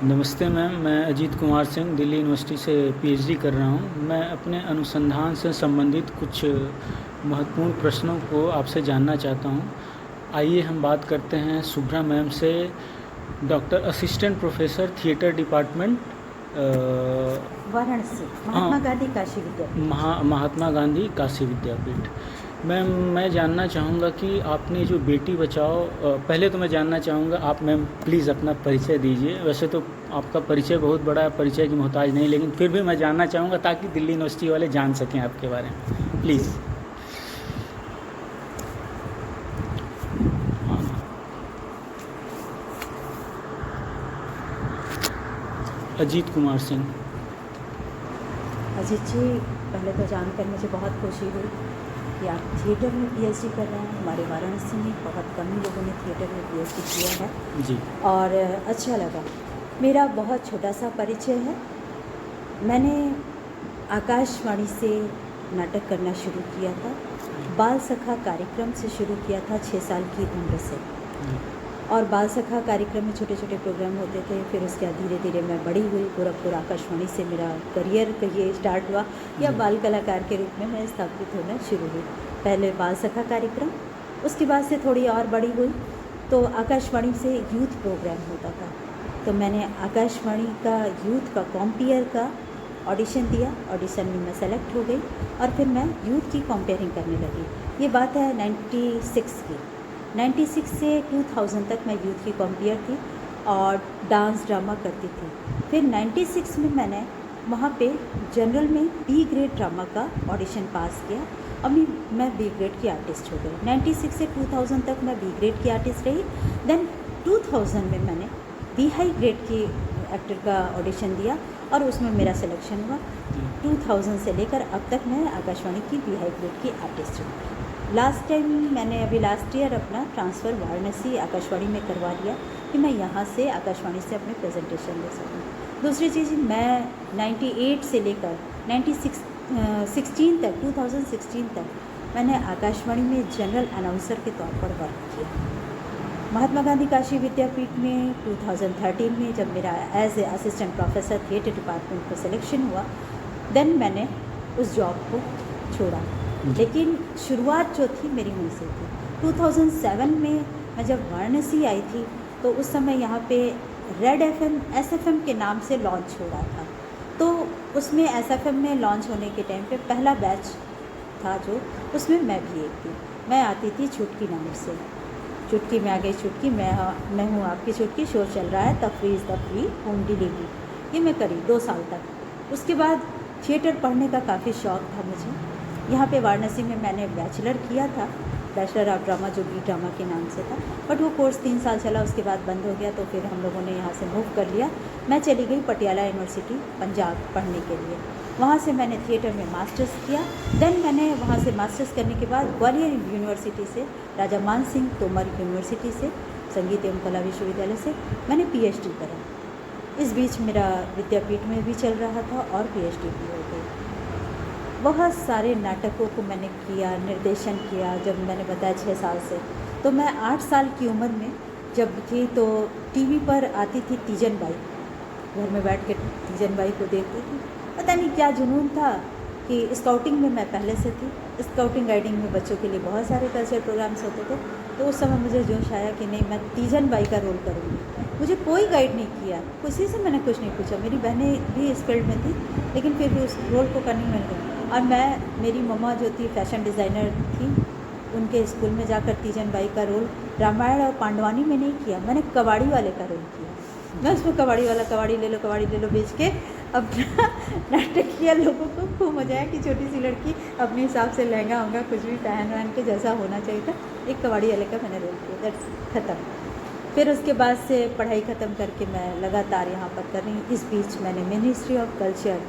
नमस्ते मैम, मैं अजीत कुमार सिंह दिल्ली यूनिवर्सिटी से पीएचडी कर रहा हूँ। मैं अपने अनुसंधान से संबंधित कुछ महत्वपूर्ण प्रश्नों को आपसे जानना चाहता हूँ। आइए हम बात करते हैं शुभ्रा मैम से, doctor assistant professor theatre department, Varanasi, हाँ, महात्मा गांधी काशी विद्यापीठ। महात्मा गांधी काशी विद्यापीठ। मैम, मैं जानना चाहूँगा कि आपने जो बेटी बचाओ, पहले तो मैं जानना चाहूँगा, आप मैम प्लीज़ अपना परिचय दीजिए। वैसे तो आपका परिचय बहुत बड़ा है, परिचय की मोहताज नहीं, लेकिन फिर भी मैं जानना चाहूँगा ताकि दिल्ली यूनिवर्सिटी वाले जान सकें आपके बारे में, प्लीज़। अजीत कुमार सिंह। अजीत जी, पहले तो जानकर मुझे बहुत खुशी हुई कि आप थिएटर में पीएचडी कर रहे हैं। हमारे वाराणसी में बहुत कम ही लोगों ने थिएटर में पीएचडी किया है जी। और अच्छा लगा। मेरा बहुत छोटा सा परिचय है। मैंने आकाशवाणी से नाटक करना शुरू किया था। बाल सखा कार्यक्रम से शुरू किया था 6 साल की उम्र से, और बाल सखा कार्यक्रम में छोटे छोटे प्रोग्राम होते थे। फिर उसके बाद धीरे धीरे मैं बड़ी हुई। गोरखपुर आकाशवाणी से मेरा करियर कहिए स्टार्ट हुआ, या बाल कलाकार के रूप में मैं स्थापित होना शुरू हुई। पहले बाल सखा कार्यक्रम, उसके बाद से थोड़ी और बड़ी हुई तो आकाशवाणी से यूथ प्रोग्राम होता था। तो मैंने आकाशवाणी का यूथ का कॉम्पियर का ऑडिशन दिया। ऑडिशन में मैं सेलेक्ट हो गई और फिर मैं यूथ की कंपेयरिंग करने लगी। ये बात है 96 की। 96 से 2000 तक मैं यूथ की कॉम्पियर थी और डांस ड्रामा करती थी। फिर 96 में मैंने वहाँ पे जनरल में बी ग्रेड ड्रामा का ऑडिशन पास किया और मैं बी ग्रेड की आर्टिस्ट हो गई। 96 से 2000 तक मैं बी ग्रेड की आर्टिस्ट रही। देन 2000 में मैंने बी हाई ग्रेड की एक्टर का ऑडिशन दिया और उसमें मेरा सिलेक्शन हुआ। 2000 से लेकर अब तक मैं आकाशवाणी की बी हाई ग्रेड की आर्टिस्ट हूँ। लास्ट टाइम मैंने अभी लास्ट ईयर अपना ट्रांसफ़र वाराणसी आकाशवाणी में करवा लिया कि मैं यहाँ से आकाशवाणी से अपने प्रेजेंटेशन दे सकूँ। दूसरी चीज़, मैं 98 से लेकर 2016 तक मैंने आकाशवाणी में जनरल अनाउंसर के तौर पर वर्क किया। महात्मा गांधी काशी विद्यापीठ में 2013 में जब मेरा as a assistant professor theatre department में सिलेक्शन हुआ, देन मैंने उस जॉब को छोड़ा। लेकिन शुरुआत जो थी मेरी वहीं से थी। 2007 में मैं जब वाराणसी आई थी तो उस समय यहाँ पे रेड FM SFM के नाम से लॉन्च हो रहा था। तो उसमें SFM में लॉन्च होने के टाइम पे पहला बैच था जो, उसमें मैं भी एक थी। मैं आती थी चुटकी नाम से। चुटकी में आ गई चुटकी, मैं हूँ आपकी चुटकी, शो चल रहा है तफरी होम डिलीवरी। ये मैं करी 2 साल तक। उसके बाद थिएटर पढ़ने का काफ़ी शौक़ था मुझे। यहाँ पे वाराणसी में मैंने बैचलर किया था, बैचलर ऑफ ड्रामा, जो बी ड्रामा के नाम से था, बट वो कोर्स 3 साल चला, उसके बाद बंद हो गया। तो फिर हम लोगों ने यहाँ से मूव कर लिया। मैं चली गई पटियाला यूनिवर्सिटी पंजाब पढ़ने के लिए। वहाँ से मैंने थिएटर में मास्टर्स किया। देन मैंने वहाँ से मास्टर्स करने के बाद ग्वालियर यूनिवर्सिटी से, राजा मान सिंह तोमर यूनिवर्सिटी से, संगीत एवं कला विश्वविद्यालय से मैंने PhD करा। इस बीच मेरा विद्यापीठ में भी चल रहा था और PhD भी हो गई। बहुत सारे नाटकों को मैंने किया, निर्देशन किया। जब मैंने बताया 6 साल से, तो मैं 8 साल की उम्र में जब थी तो टीवी पर आती थी तीजन बाई। घर में बैठ के तीजन बाई को देखती थी। पता नहीं क्या जुनून था कि स्काउटिंग में मैं पहले से थी। स्काउटिंग गाइडिंग में बच्चों के लिए बहुत सारे कल्चरल प्रोग्राम्स होते थे। तो उस समय मुझे जोश आया कि नहीं, मैं तीजन बाई का रोल करूँगी। मुझे कोई गाइड नहीं किया, किसी से मैंने कुछ नहीं पूछा। मेरी बहनें भी इस फील्ड में थी, लेकिन फिर भी उस रोल को करने में लगी। और मेरी मम्मा जो थी फैशन डिज़ाइनर थी, उनके स्कूल में जाकर तीजन बाई का रोल रामायण और पांडवानी में नहीं किया, मैंने कबाड़ी वाले का रोल किया। मैं उसमें कबाड़ी वाला, कबाड़ी ले लो बेच के अपना नाटक किया। लोगों को खूब मजा आया कि छोटी सी लड़की अपने हिसाब से लहंगा होगा कुछ भी पहन के जैसा होना चाहिए था, एक कबाड़ी वाले का मैंने रोल किया। दैट्स ख़त्म। फिर उसके बाद से पढ़ाई ख़त्म करके मैं लगातार यहाँ पर कर रही हूँ। इस बीच मैंने ministry of culture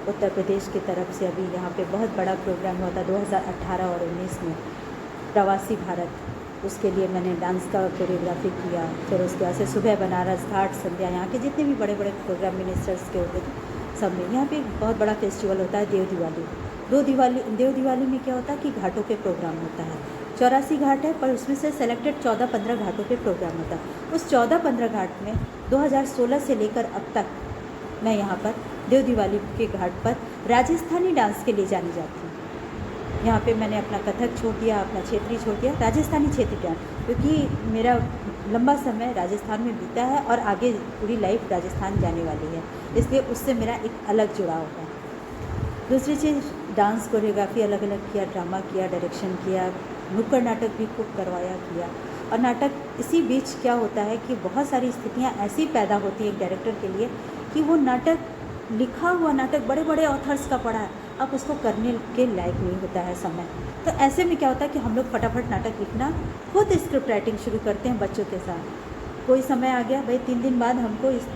Uttar Pradesh की तरफ से अभी यहाँ पे बहुत बड़ा प्रोग्राम हुआ था 2018 और 19 में, प्रवासी भारत। उसके लिए मैंने डांस का कोरियोग्राफी किया। फिर उसके बाद से सुबह बनारस, घाट, संध्या, यहाँ के जितने भी बड़े बड़े प्रोग्राम मिनिस्टर्स के होते थे सब में। यहाँ पे एक बहुत बड़ा फेस्टिवल होता है देव दिवाली। देव दिवाली में क्या होता है कि घाटों पे प्रोग्राम होता है। 84 घाट है, पर उसमें से सेलेक्टेड 14-15 घाटों पे प्रोग्राम होता है। उस 14-15 घाट में 2016 से लेकर अब तक मैं यहाँ पर देव दिवाली के घाट पर राजस्थानी डांस के लिए जानी जाती हूँ। यहाँ पे मैंने अपना कथक छोड़ दिया, अपना क्षेत्रीय छोड़ दिया, राजस्थानी क्षेत्रीय डांस, क्योंकि मेरा लंबा समय राजस्थान में बीता है और आगे पूरी लाइफ राजस्थान जाने वाली है, इसलिए उससे मेरा एक अलग जुड़ाव है। दूसरी चीज़, डांस कोरियोग्राफी अलग अलग किया, ड्रामा किया, डायरेक्शन किया, नुक्कड़ नाटक भी खूब करवाया किया। और नाटक इसी बीच क्या होता है कि बहुत सारी स्थितियाँ ऐसी पैदा होती हैं एक डायरेक्टर के लिए कि वो नाटक, लिखा हुआ नाटक बड़े बड़े ऑथर्स का पढ़ा है, अब उसको करने के लायक नहीं होता है समय। तो ऐसे में क्या होता है कि हम लोग फटाफट नाटक लिखना, खुद स्क्रिप्ट राइटिंग शुरू करते हैं बच्चों के साथ। कोई समय आ गया भाई 3 दिन बाद हमको इस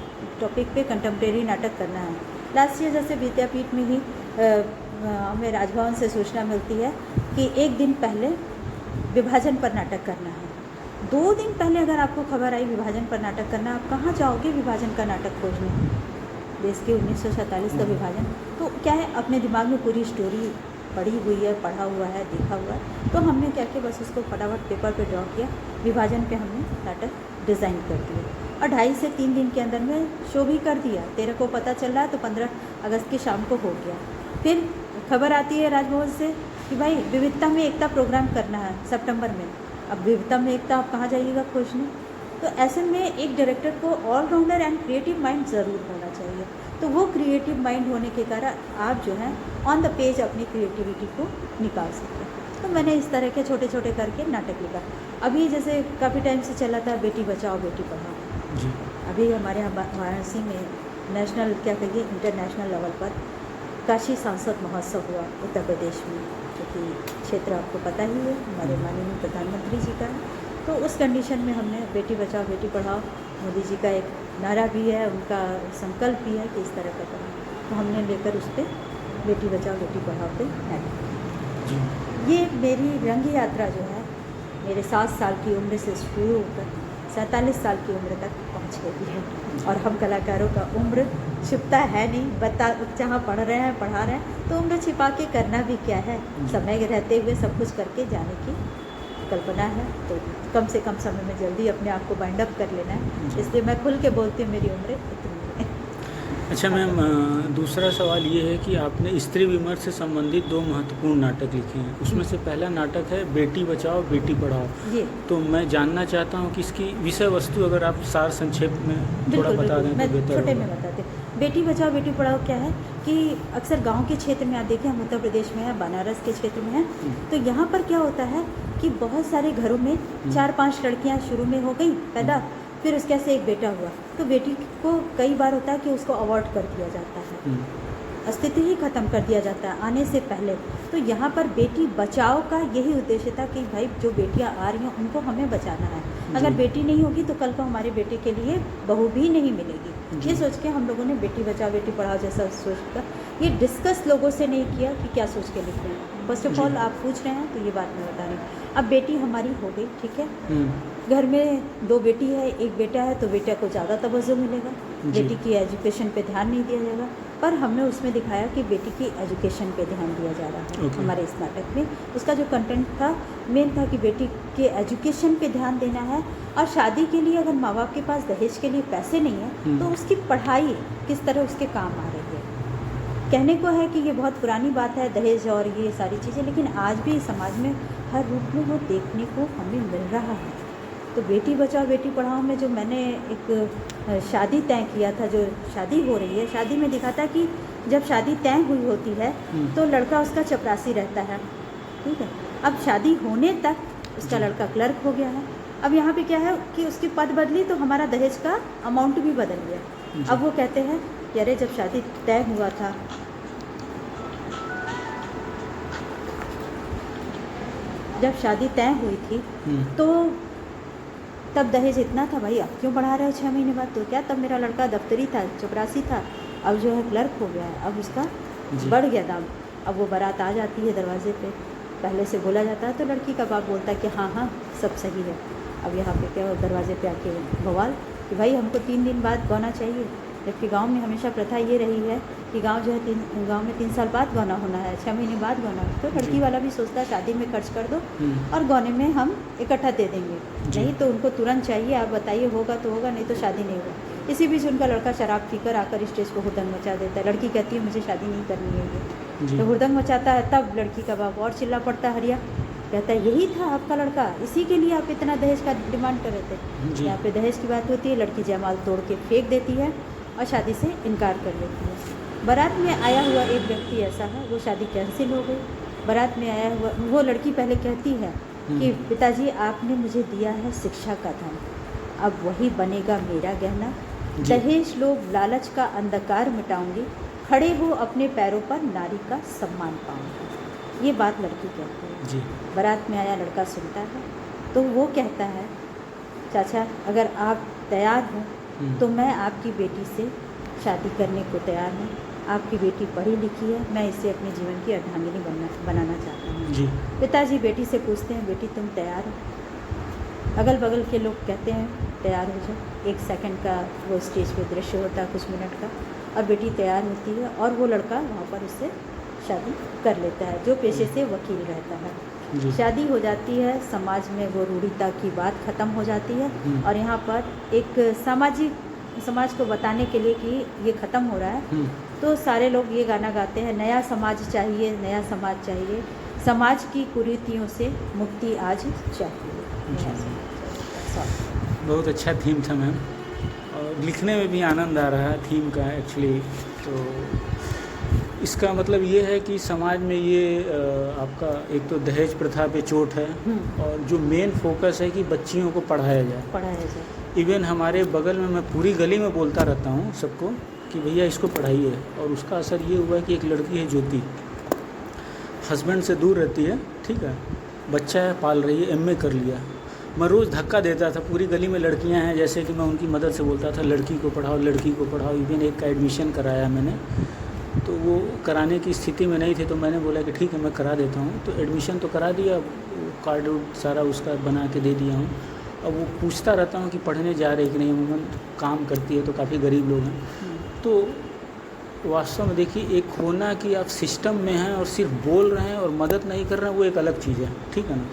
टॉपिक पे कंटेम्प्रेरी नाटक करना है। लास्ट ईयर जैसे विद्यापीठ में ही हमें राजभवन से सूचना मिलती है कि 1 दिन पहले विभाजन पर नाटक करना है। 2 दिन पहले अगर आपको खबर आई विभाजन पर नाटक करना, आप कहाँ जाओगे विभाजन का नाटक खोजने? देश के 1947 का विभाजन, तो क्या है, अपने दिमाग में पूरी स्टोरी पढ़ी हुई है, पढ़ा हुआ है, देखा हुआ है, तो हमने क्या किया, बस उसको फटाफट पेपर पे ड्रॉ किया, विभाजन पे हमने नाटक डिज़ाइन कर दिया और 2.5 से 3 दिन के अंदर में शो भी कर दिया। 13 को पता चल रहा है तो 15 अगस्त की शाम को हो गया। फिर खबर आती है राजभवन से कि भाई विविधता में एकता प्रोग्राम करना है सितंबर में। अब विविधता में एकता आप कहाँ जाइएगा खोजने? तो ऐसे में एक डायरेक्टर को ऑलराउंडर एंड क्रिएटिव माइंड ज़रूर होना चाहिए। तो वो क्रिएटिव माइंड होने के कारण आप जो है ऑन द पेज अपनी क्रिएटिविटी को निकाल सकते हैं। तो मैंने इस तरह के छोटे छोटे करके नाटक लिखा। अभी जैसे काफ़ी टाइम से चला था बेटी बचाओ बेटी पढ़ाओ जी। अभी हमारे यहाँ वाराणसी में नेशनल, क्या कहिए, इंटरनेशनल लेवल पर काशी सांसद महोत्सव हुआ उत्तर प्रदेश में, जो कि क्षेत्र आपको पता ही है, हमारे माननीय प्रधानमंत्री जी का है। तो उस कंडीशन में हमने बेटी बचाओ बेटी पढ़ाओ, मोदी जी का एक नारा भी है, उनका संकल्प भी है कि इस तरह का करें, तो हमने लेकर उस पर बेटी बचाओ बेटी पढ़ाओ पे नाटक। जी। ये मेरी रंग यात्रा जो है मेरे 7 साल की उम्र से शुरू होकर 47 साल की उम्र तक पहुंच गई है। और हम कलाकारों का उम्र छिपता है नहीं, बता जहाँ पढ़ रहे हैं पढ़ा रहे हैं तो उम्र छिपा के करना भी क्या है, समय रहते हुए सब कुछ करके जाने की कल्पना है। तो कम से कम समय में जल्दी अपने आप को बाइंड अप कर लेना है, इसलिए मैं खुल के बोलती हूँ मेरी उम्र इतनी है। अच्छा मैम, दूसरा सवाल ये है कि आपने स्त्री विमर्श से संबंधित 2 महत्वपूर्ण नाटक लिखे हैं। उसमें से पहला नाटक है बेटी बचाओ बेटी पढ़ाओ। जी, तो मैं जानना चाहता हूँ कि इसकी विषय वस्तु अगर आप सार संक्षेप में थोड़ा बिल्कुल बता बिल्कुल, दें मैं तो बेहतर छोटे में होगा। बताते। बेटी बचाओ बेटी पढ़ाओ क्या है कि अक्सर गांव के क्षेत्र में आप देखें, हम उत्तर प्रदेश में है, बनारस के क्षेत्र में है, तो यहाँ पर क्या होता है कि बहुत सारे घरों में 4-5 लड़कियाँ शुरू में हो गई पैदा, फिर उसके से एक बेटा हुआ, तो बेटी को कई बार होता है कि उसको अवॉर्ड कर दिया जाता है, अस्तित्व ही खत्म कर दिया जाता है आने से पहले। तो यहाँ पर बेटी बचाओ का यही उद्देश्य था कि भाई जो बेटियाँ आ रही हैं उनको हमें बचाना है। अगर बेटी नहीं होगी तो कल को हमारे बेटे के लिए बहू भी नहीं मिलेगी। ये सोच के हम लोगों ने बेटी बचाओ बेटी पढ़ाओ जैसा सोचकर ये डिस्कस लोगों से नहीं किया कि क्या सोच के लिख रहे हैं। फर्स्ट ऑफ ऑल आप पूछ रहे हैं तो ये बात मैं बता रही हूँ। अब बेटी हमारी हो गई, ठीक है, घर में 2 बेटी है, 1 बेटा है, तो बेटा को ज़्यादा तवज्जो मिलेगा, बेटी की एजुकेशन पे ध्यान नहीं दिया जाएगा। पर हमने उसमें दिखाया कि बेटी की एजुकेशन पे ध्यान दिया जा रहा है। हमारे इस नाटक में उसका जो कंटेंट था मेन था कि बेटी के एजुकेशन पे ध्यान देना है, और शादी के लिए अगर माँ बाप के पास दहेज के लिए पैसे नहीं है तो उसकी पढ़ाई किस तरह उसके काम आ रही है। कहने को है कि ये बहुत पुरानी बात है दहेज और ये सारी चीज़ें, लेकिन आज भी समाज में हर रूप में वो देखने को हमें मिल रहा है। तो बेटी बचाओ बेटी पढ़ाओ में जो मैंने एक शादी तय किया था, जो शादी हो रही है, शादी में दिखाता कि जब शादी तय हुई होती है तो लड़का उसका चपरासी रहता है, ठीक है। अब शादी होने तक उसका लड़का क्लर्क हो गया है। अब यहाँ पे क्या है कि उसकी पद बदली तो हमारा दहेज का अमाउंट भी बदल गया। अब वो कहते हैं कि अरे जब शादी तय हुआ था, जब शादी तय हुई थी तो तब दहेज इतना था, भाई अब क्यों बढ़ा रहे हो 6 महीने बाद? तो क्या तब मेरा लड़का दफ्तरी था, चपरासी था, अब जो है क्लर्क हो गया है, अब उसका बढ़ गया दाम। अब वो बारात आ जाती है दरवाजे पे, पहले से बोला जाता है तो लड़की का बाप बोलता है कि हाँ हाँ सब सही है। अब यहाँ पे क्या दरवाजे पे आके बवाल कि भाई हमको 3 दिन बाद गौना चाहिए, जबकि गांव में हमेशा प्रथा ये रही है कि गांव जो है गांव में 3 साल बाद गौना होना है, 6 महीने बाद गौना, तो लड़की वाला भी सोचता है शादी में खर्च कर दो और गौने में हम इकट्ठा दे देंगे, नहीं तो उनको तुरंत चाहिए, आप बताइए होगा तो होगा, नहीं तो शादी नहीं होगा। इसी बीच उनका लड़का शराब पीकर आकर स्टेज को हुड़दंग मचा देता है। लड़की कहती है मुझे शादी नहीं करनी है ये, तो हुड़दंग मचाता है। तब लड़की का बाप और चिल्ला पड़ता है, हरिया कहता है यही था आपका लड़का, इसी के लिए आप इतना दहेज का डिमांड कर रहे थे। यहाँ पे दहेज की बात होती है, लड़की जयमाल तोड़ के फेंक देती है और शादी से इनकार कर लेती है। बारात में आया हुआ एक व्यक्ति ऐसा है, वो शादी कैंसिल हो गई। बारात में आया हुआ वो लड़की पहले कहती है कि पिताजी आपने मुझे दिया है शिक्षा का धन, अब वही बनेगा मेरा गहना। दहेज लोभ लालच का अंधकार मिटाऊंगी, खड़े हो अपने पैरों पर नारी का सम्मान पाऊंगी। ये बात लड़की कहती है जी। बारात में आया लड़का सुनता है तो वो कहता है चाचा अगर आप तैयार हो तो मैं आपकी बेटी से शादी करने को तैयार हूँ। आपकी बेटी पढ़ी लिखी है, मैं इसे अपने जीवन की अर्धांगिनी बनाना चाहता हूँ। जी। पिताजी बेटी से पूछते हैं बेटी तुम तैयार हो? अगल बगल के लोग कहते हैं तैयार हो जाओ। 1 सेकंड का वो स्टेज पे दृश्य होता है, कुछ मिनट का, और बेटी तैयार होती है और वो लड़का वहाँ पर उससे शादी कर लेता है जो पेशे से वकील रहता है। शादी हो जाती है, समाज में वो रूढ़िता की बात ख़त्म हो जाती है और यहाँ पर एक समाज को बताने के लिए कि ये ख़त्म हो रहा है, तो सारे लोग ये गाना गाते हैं, नया समाज चाहिए, नया समाज चाहिए, समाज की कुरीतियों से मुक्ति आज चाहिए। बहुत अच्छा थीम था मैम, और लिखने में भी आनंद आ रहा है थीम का एक्चुअली। तो इसका मतलब ये है कि समाज में ये आपका एक तो दहेज प्रथा पे चोट है और जो मेन फोकस है कि बच्चियों को पढ़ाया जाए। इवन हमारे बगल में मैं पूरी गली में बोलता रहता हूँ सबको कि भैया इसको पढ़ाइए, और उसका असर ये हुआ है कि एक लड़की है ज्योति, हस्बैंड से दूर रहती है, ठीक है, बच्चा है, पाल रही है, MA कर लिया। मैं रोज़ धक्का देता था, पूरी गली में लड़कियां हैं, जैसे कि मैं उनकी मदद से बोलता था लड़की को पढ़ाओ, लड़की को पढ़ाओ। इवन एक का एडमिशन कराया मैंने, तो वो कराने की स्थिति में नहीं थे, तो मैंने बोला कि ठीक है मैं करा देता हूँ। तो एडमिशन तो करा दिया, कार्ड सारा उसका बना के दे दिया हूँ। अब वो पूछता रहता हूँ कि पढ़ने जा रहे कि नहीं, अमूमन काम करती है तो काफ़ी गरीब लोग हैं। तो वास्तव में देखिए, एक होना कि आप सिस्टम में हैं और सिर्फ बोल रहे हैं और मदद नहीं कर रहे हैं, वो एक अलग चीज़ है, ठीक है ना।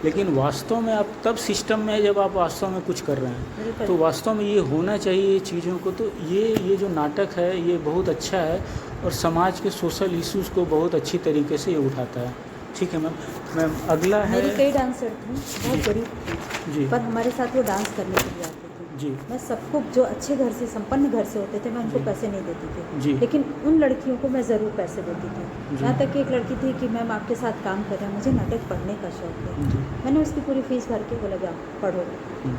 लेकिन वास्तव में आप तब सिस्टम में है जब आप वास्तव में कुछ कर रहे हैं, तो वास्तव में ये होना चाहिए चीज़ों को। तो ये जो नाटक है ये बहुत अच्छा है और समाज के सोशल इश्यूज़ को बहुत अच्छी तरीके से ये उठाता है। ठीक है मैम अगला है। मेरी कई डांसर थी, बहुत गरीब थी जी, पर हमारे साथ वो डांस करने के लिए आते थे जी। मैं सबको, जो अच्छे घर से, संपन्न घर से होते थे, मैं उनको पैसे नहीं देती थी जी। लेकिन उन लड़कियों को मैं ज़रूर पैसे देती थी। यहाँ तक कि एक लड़की थी कि मैम आपके साथ काम कर रहा है, मुझे नाटक पढ़ने का शौक है। मैंने उसकी पूरी फीस भर के बोला जाओ पढ़ो,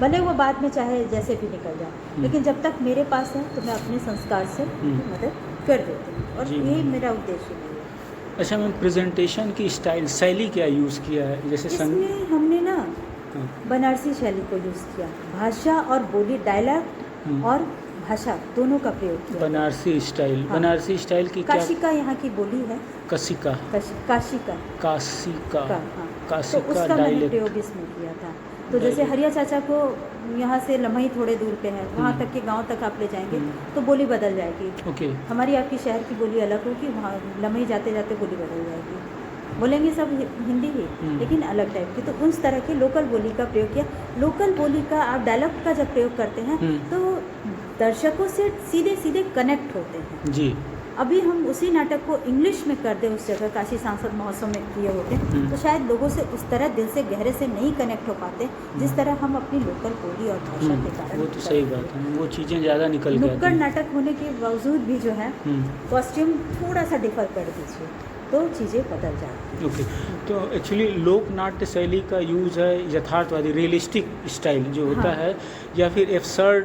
भले वो बाद में चाहे जैसे भी निकल जाए, लेकिन जब तक मेरे पास है तो मैं अपने संस्कार से मदद कर देती हूँ, और यही मेरा उद्देश्य है। अच्छा मैम, प्रेजेंटेशन की शैली क्या यूज़ किया है? जैसे इसमें हमने ना बनारसी शैली को यूज़ किया, भाषा और बोली, डायलॉग और भाषा दोनों का प्रयोग किया। बनारसी स्टाइल, हाँ। बनारसी स्टाइल की क्या? काशिका यहाँ की बोली है, काशिका, काशिका, काशिका, हाँ। तो काशिका उसका मैंने डायलेक्ट। प्रयोग इसमें किया था। तो जैसे हरिया चाचा को यहाँ से लम्ही थोड़े दूर पे है, वहाँ तक के गांव तक आप ले जाएंगे तो बोली बदल जाएगी। ओके। हमारी आपकी शहर की बोली अलग होगी, वहाँ लम्ही जाते जाते बोली बदल जाएगी। बोलेंगे सब हिंदी ही, लेकिन अलग टाइप की। तो उस तरह की लोकल बोली का प्रयोग किया। लोकल बोली का आप डायलॉग का जब प्रयोग करते हैं तो दर्शकों से सीधे सीधे कनेक्ट होते हैं जी। अभी हम उसी नाटक को इंग्लिश में कर दे उस जगह, काशी सांसद महोत्सव में किए होते तो शायद लोगों से उस तरह दिल से गहरे से नहीं कनेक्ट हो पाते जिस तरह हम अपनी लोकल बोली और भाषा के कारण। वो तो सही बात है, वो चीज़ें ज़्यादा निकल गई। नुक्कड़ नाटक होने के बावजूद भी जो है कॉस्ट्यूम थोड़ा सा डिफर कर दीजिए तो चीज़ें बदल जाती हैं। ओके। तो एक्चुअली लोक नाट्य शैली का यूज़ है यथार्थवादी, रियलिस्टिक स्टाइल जो होता है, या फिर एब्सर्ड?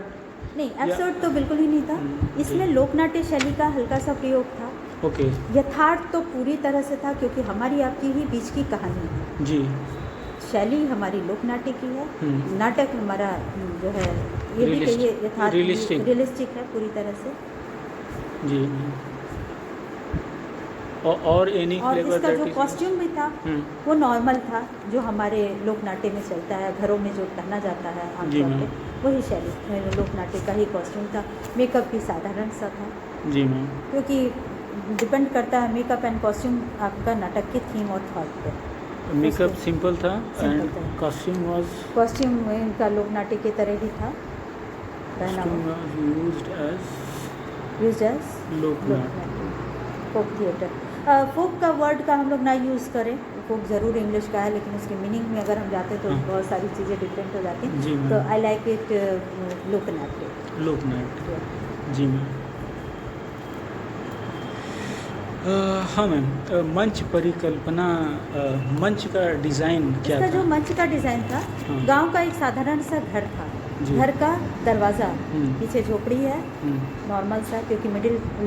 नहीं, एब्सर्ड तो बिल्कुल ही नहीं था। इसमें लोकनाट्य शैली का हल्का सा प्रयोग था। ओके। यथार्थ तो पूरी तरह से था क्योंकि हमारी आपकी ही बीच की कहानी है जी। शैली हमारी लोकनाट्य की है, नाटक हमारा जो है ये भी कहिए यथार्थ रियलिस्टिक है पूरी तरह से। जी। और एनी फ्लेवर, इसका जो कॉस्ट्यूम भी था वो नॉर्मल था जो हमारे लोकनाट्य में चलता है, घरों में जो पहना जाता है आमतौर पे, वही शैली लोकनाट्य का ही कॉस्ट्यूम था। मेकअप भी साधारण सा था। जी मैम। क्योंकि डिपेंड करता है मेकअप एंड कॉस्ट्यूम आपका नाटक की थीम और थॉट पे। मेकअप सिंपल था सिंपल एंड था। कॉस्ट्यूम वाज कॉस्ट्यूम इनका लोक नाट्य की तरह ही था, पहना कॉस्ट्यूम हुआ was used as use as लोकनाट्य। Folk theatre. फोक का वर्ड का हम लोग ना यूज़ करें, फोक ज़रूर इंग्लिश का है लेकिन उसके मीनिंग में अगर हम जाते हैं तो हाँ। बहुत सारी चीज़ें डिफरेंट हो जाती जी हैं। मैम। तो आई लाइक इट लोकनाट्य। लोकनाट्य, जी मैम। हाँ मैम, मंच परिकल्पना, मंच का डिज़ाइन क्या इसका था? जो मंच का डिज़ाइन था, हाँ। गांव का एक साधारण सा घर था। जी। घर का दरवाज़ा, पीछे झोपड़ी है, हम्म, नॉर्मल सा, क्योंकि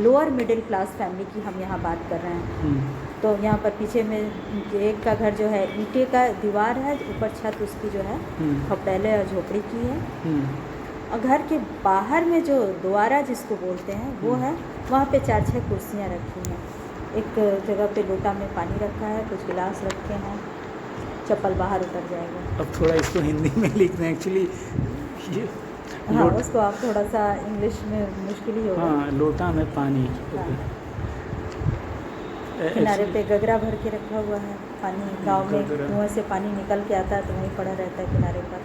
लोअर मिडिल क्लास फैमिली की हम यहाँ बात कर रहे हैं। हम्म, तो यहाँ पर पीछे में एक का घर जो है ईंटे का दीवार है, ऊपर छत उसकी जो है हम्म, खपड़ैले और झोपड़ी की है। हम्म, और घर के बाहर में जो द्वारा जिसको बोलते हैं वो है, वहाँ पे 4-6 कुर्सियाँ रखी हैं। एक जगह पे लोटा में पानी रखा है, कुछ गिलास रखे हैं, चप्पल बाहर उतर जाएगा। अब थोड़ा इसको हिंदी में लिख दें एक्चुअली ये हाँ, उसको आप थोड़ा सा इंग्लिश में मुश्किल ही होगा। हाँ, लोटा में पानी। हाँ। ए- किनारे actually- पे गगरा भर के रखा हुआ है पानी। गांव में गगरा। कुआं से पानी निकल के आता है तो वहीं पड़ा रहता है किनारे पर।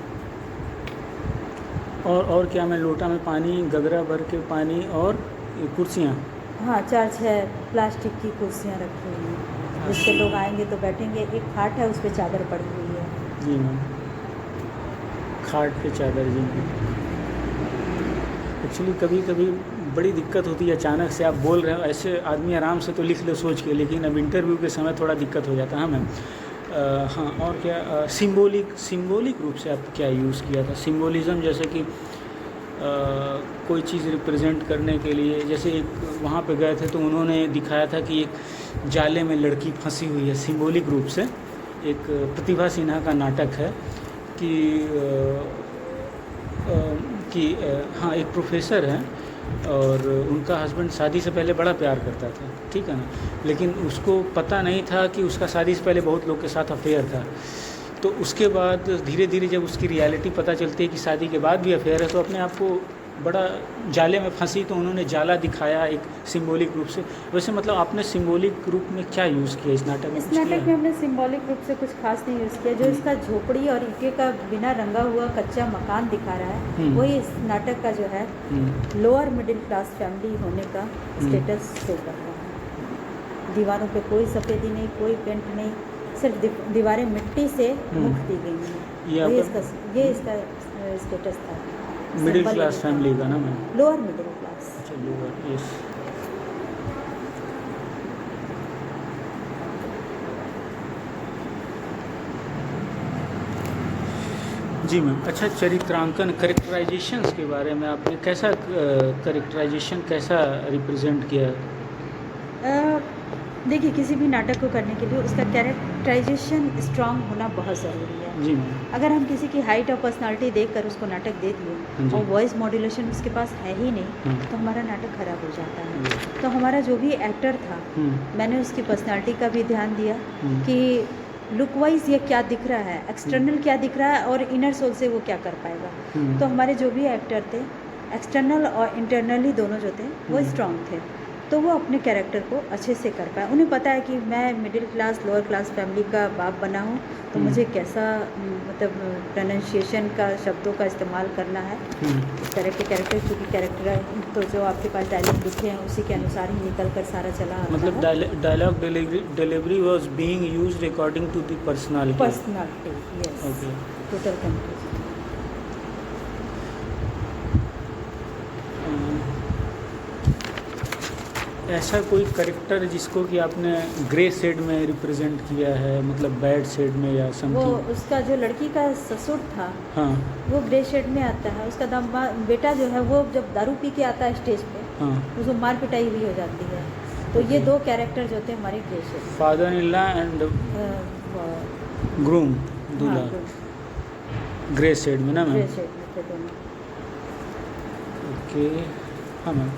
और क्या मैं लोटा में पानी, गगरा भर के पानी और ये कुर्सियाँ। हाँ, 4-6 प्लास्टिक की कुर्सियाँ रखी हुई हैं, जिस पे लोग आएंगे तो बैठेंगे। एक खाट है, उस पर चादर पड़ी हुई है। जी मैम, खाट पे चादर। जी एक्चुअली कभी कभी बड़ी दिक्कत होती है, अचानक से आप बोल रहे हो, ऐसे आदमी आराम से तो लिख ले सोच के, लेकिन अब इंटरव्यू के समय थोड़ा दिक्कत हो जाता है। हाँ मैम। हाँ, और क्या सिंबॉलिक रूप से आप क्या यूज़ किया था? सिंबोलिज़म जैसे कि कोई चीज़ रिप्रेजेंट करने के लिए, जैसे एक वहाँ पे गए थे तो उन्होंने दिखाया था कि एक जाले में लड़की फंसी हुई है। सिंबॉलिक रूप से एक प्रतिभा सिन्हा का नाटक है कि हाँ, एक प्रोफेसर हैं और उनका हस्बैंड शादी से पहले बड़ा प्यार करता था, ठीक है ना, लेकिन उसको पता नहीं था कि उसका शादी से पहले बहुत लोग के साथ अफेयर था। तो उसके बाद धीरे धीरे जब उसकी रियलिटी पता चलती है कि शादी के बाद भी अफेयर है, तो अपने आप को बड़ा जाले में फंसी, तो उन्होंने जाला दिखाया एक सिंबॉलिक रूप से। वैसे मतलब आपने सिंबॉलिक रूप में क्या यूज़ किया इस नाटक में? इस नाटक में हमने सिंबॉलिक रूप से कुछ खास नहीं यूज़ किया। जो इसका झोपड़ी और ईंटे का बिना रंगा हुआ कच्चा मकान दिखा रहा है, वही इस नाटक का जो है लोअर मिडिल क्लास फैमिली होने का स्टेटस शो कर रहा है। दीवारों पे कोई सफ़ेदी नहीं, कोई पेंट नहीं, सिर्फ दीवारें मिट्टी से मुक्त दी गई हैं। ये इसका स्टेटस था। मिडिल क्लास फैमिली का ना मैम? Lower middle class. अच्छा, लोअर, यस। जी मैम। अच्छा, चरित्रांकन, करेक्टराइजेशंस के बारे में आपने कैसा करेक्टराइजेशन कैसा रिप्रेजेंट किया? देखिए, किसी भी नाटक को करने के लिए उसका कैरेक्टराइजेशन स्ट्रांग होना बहुत ज़रूरी है। जी मैम। अगर हम किसी की हाइट और पर्सनालिटी देखकर उसको नाटक दे जी। दिए और वॉइस मॉड्यूलेशन उसके पास है ही नहीं, तो हमारा नाटक खराब हो जाता है। तो हमारा जो भी एक्टर था, मैंने उसकी पर्सनालिटी का भी ध्यान दिया कि लुक वाइज ये क्या दिख रहा है, एक्सटर्नल क्या दिख रहा है और इनर सोल से वो क्या कर पाएगा। तो हमारे जो भी एक्टर थे, एक्सटर्नल और इंटरनली दोनों जो थे वो स्ट्रांग थे, तो वो अपने कैरेक्टर को अच्छे से कर पाए। उन्हें पता है कि मैं middle class lower class family का बाप बना हूँ, तो मुझे कैसा मतलब प्रोनाउंसिएशन का शब्दों का इस्तेमाल करना है, इस तरह के कैरेक्टर। क्योंकि कैरेक्टर तो जो आपके पास डायलॉग लिखे हैं उसी के अनुसार ही निकल कर सारा चला आता मतलब है। Dialogue delivery was being used according to the personality. Yes, okay. Total complete. ऐसा कोई करेक्टर जिसको कि आपने ग्रे शेड में रिप्रेजेंट किया है, मतलब बैड शेड में या वो समथिंग? उसका जो लड़की का ससुर था, हाँ वो ग्रे शेड में आता है। उसका बेटा जो है वो जब दारू पी के आता है स्टेज पे, हाँ। उसको मार पिटाई हुई हो जाती है। तो ये दो कैरेक्टर जो थे हमारे grey shade. Father in law and groom, दूल्हा, ग्रे शेड में ना ग्रे मैम? शेड में थे दोनों। ओके। हाँ मैम,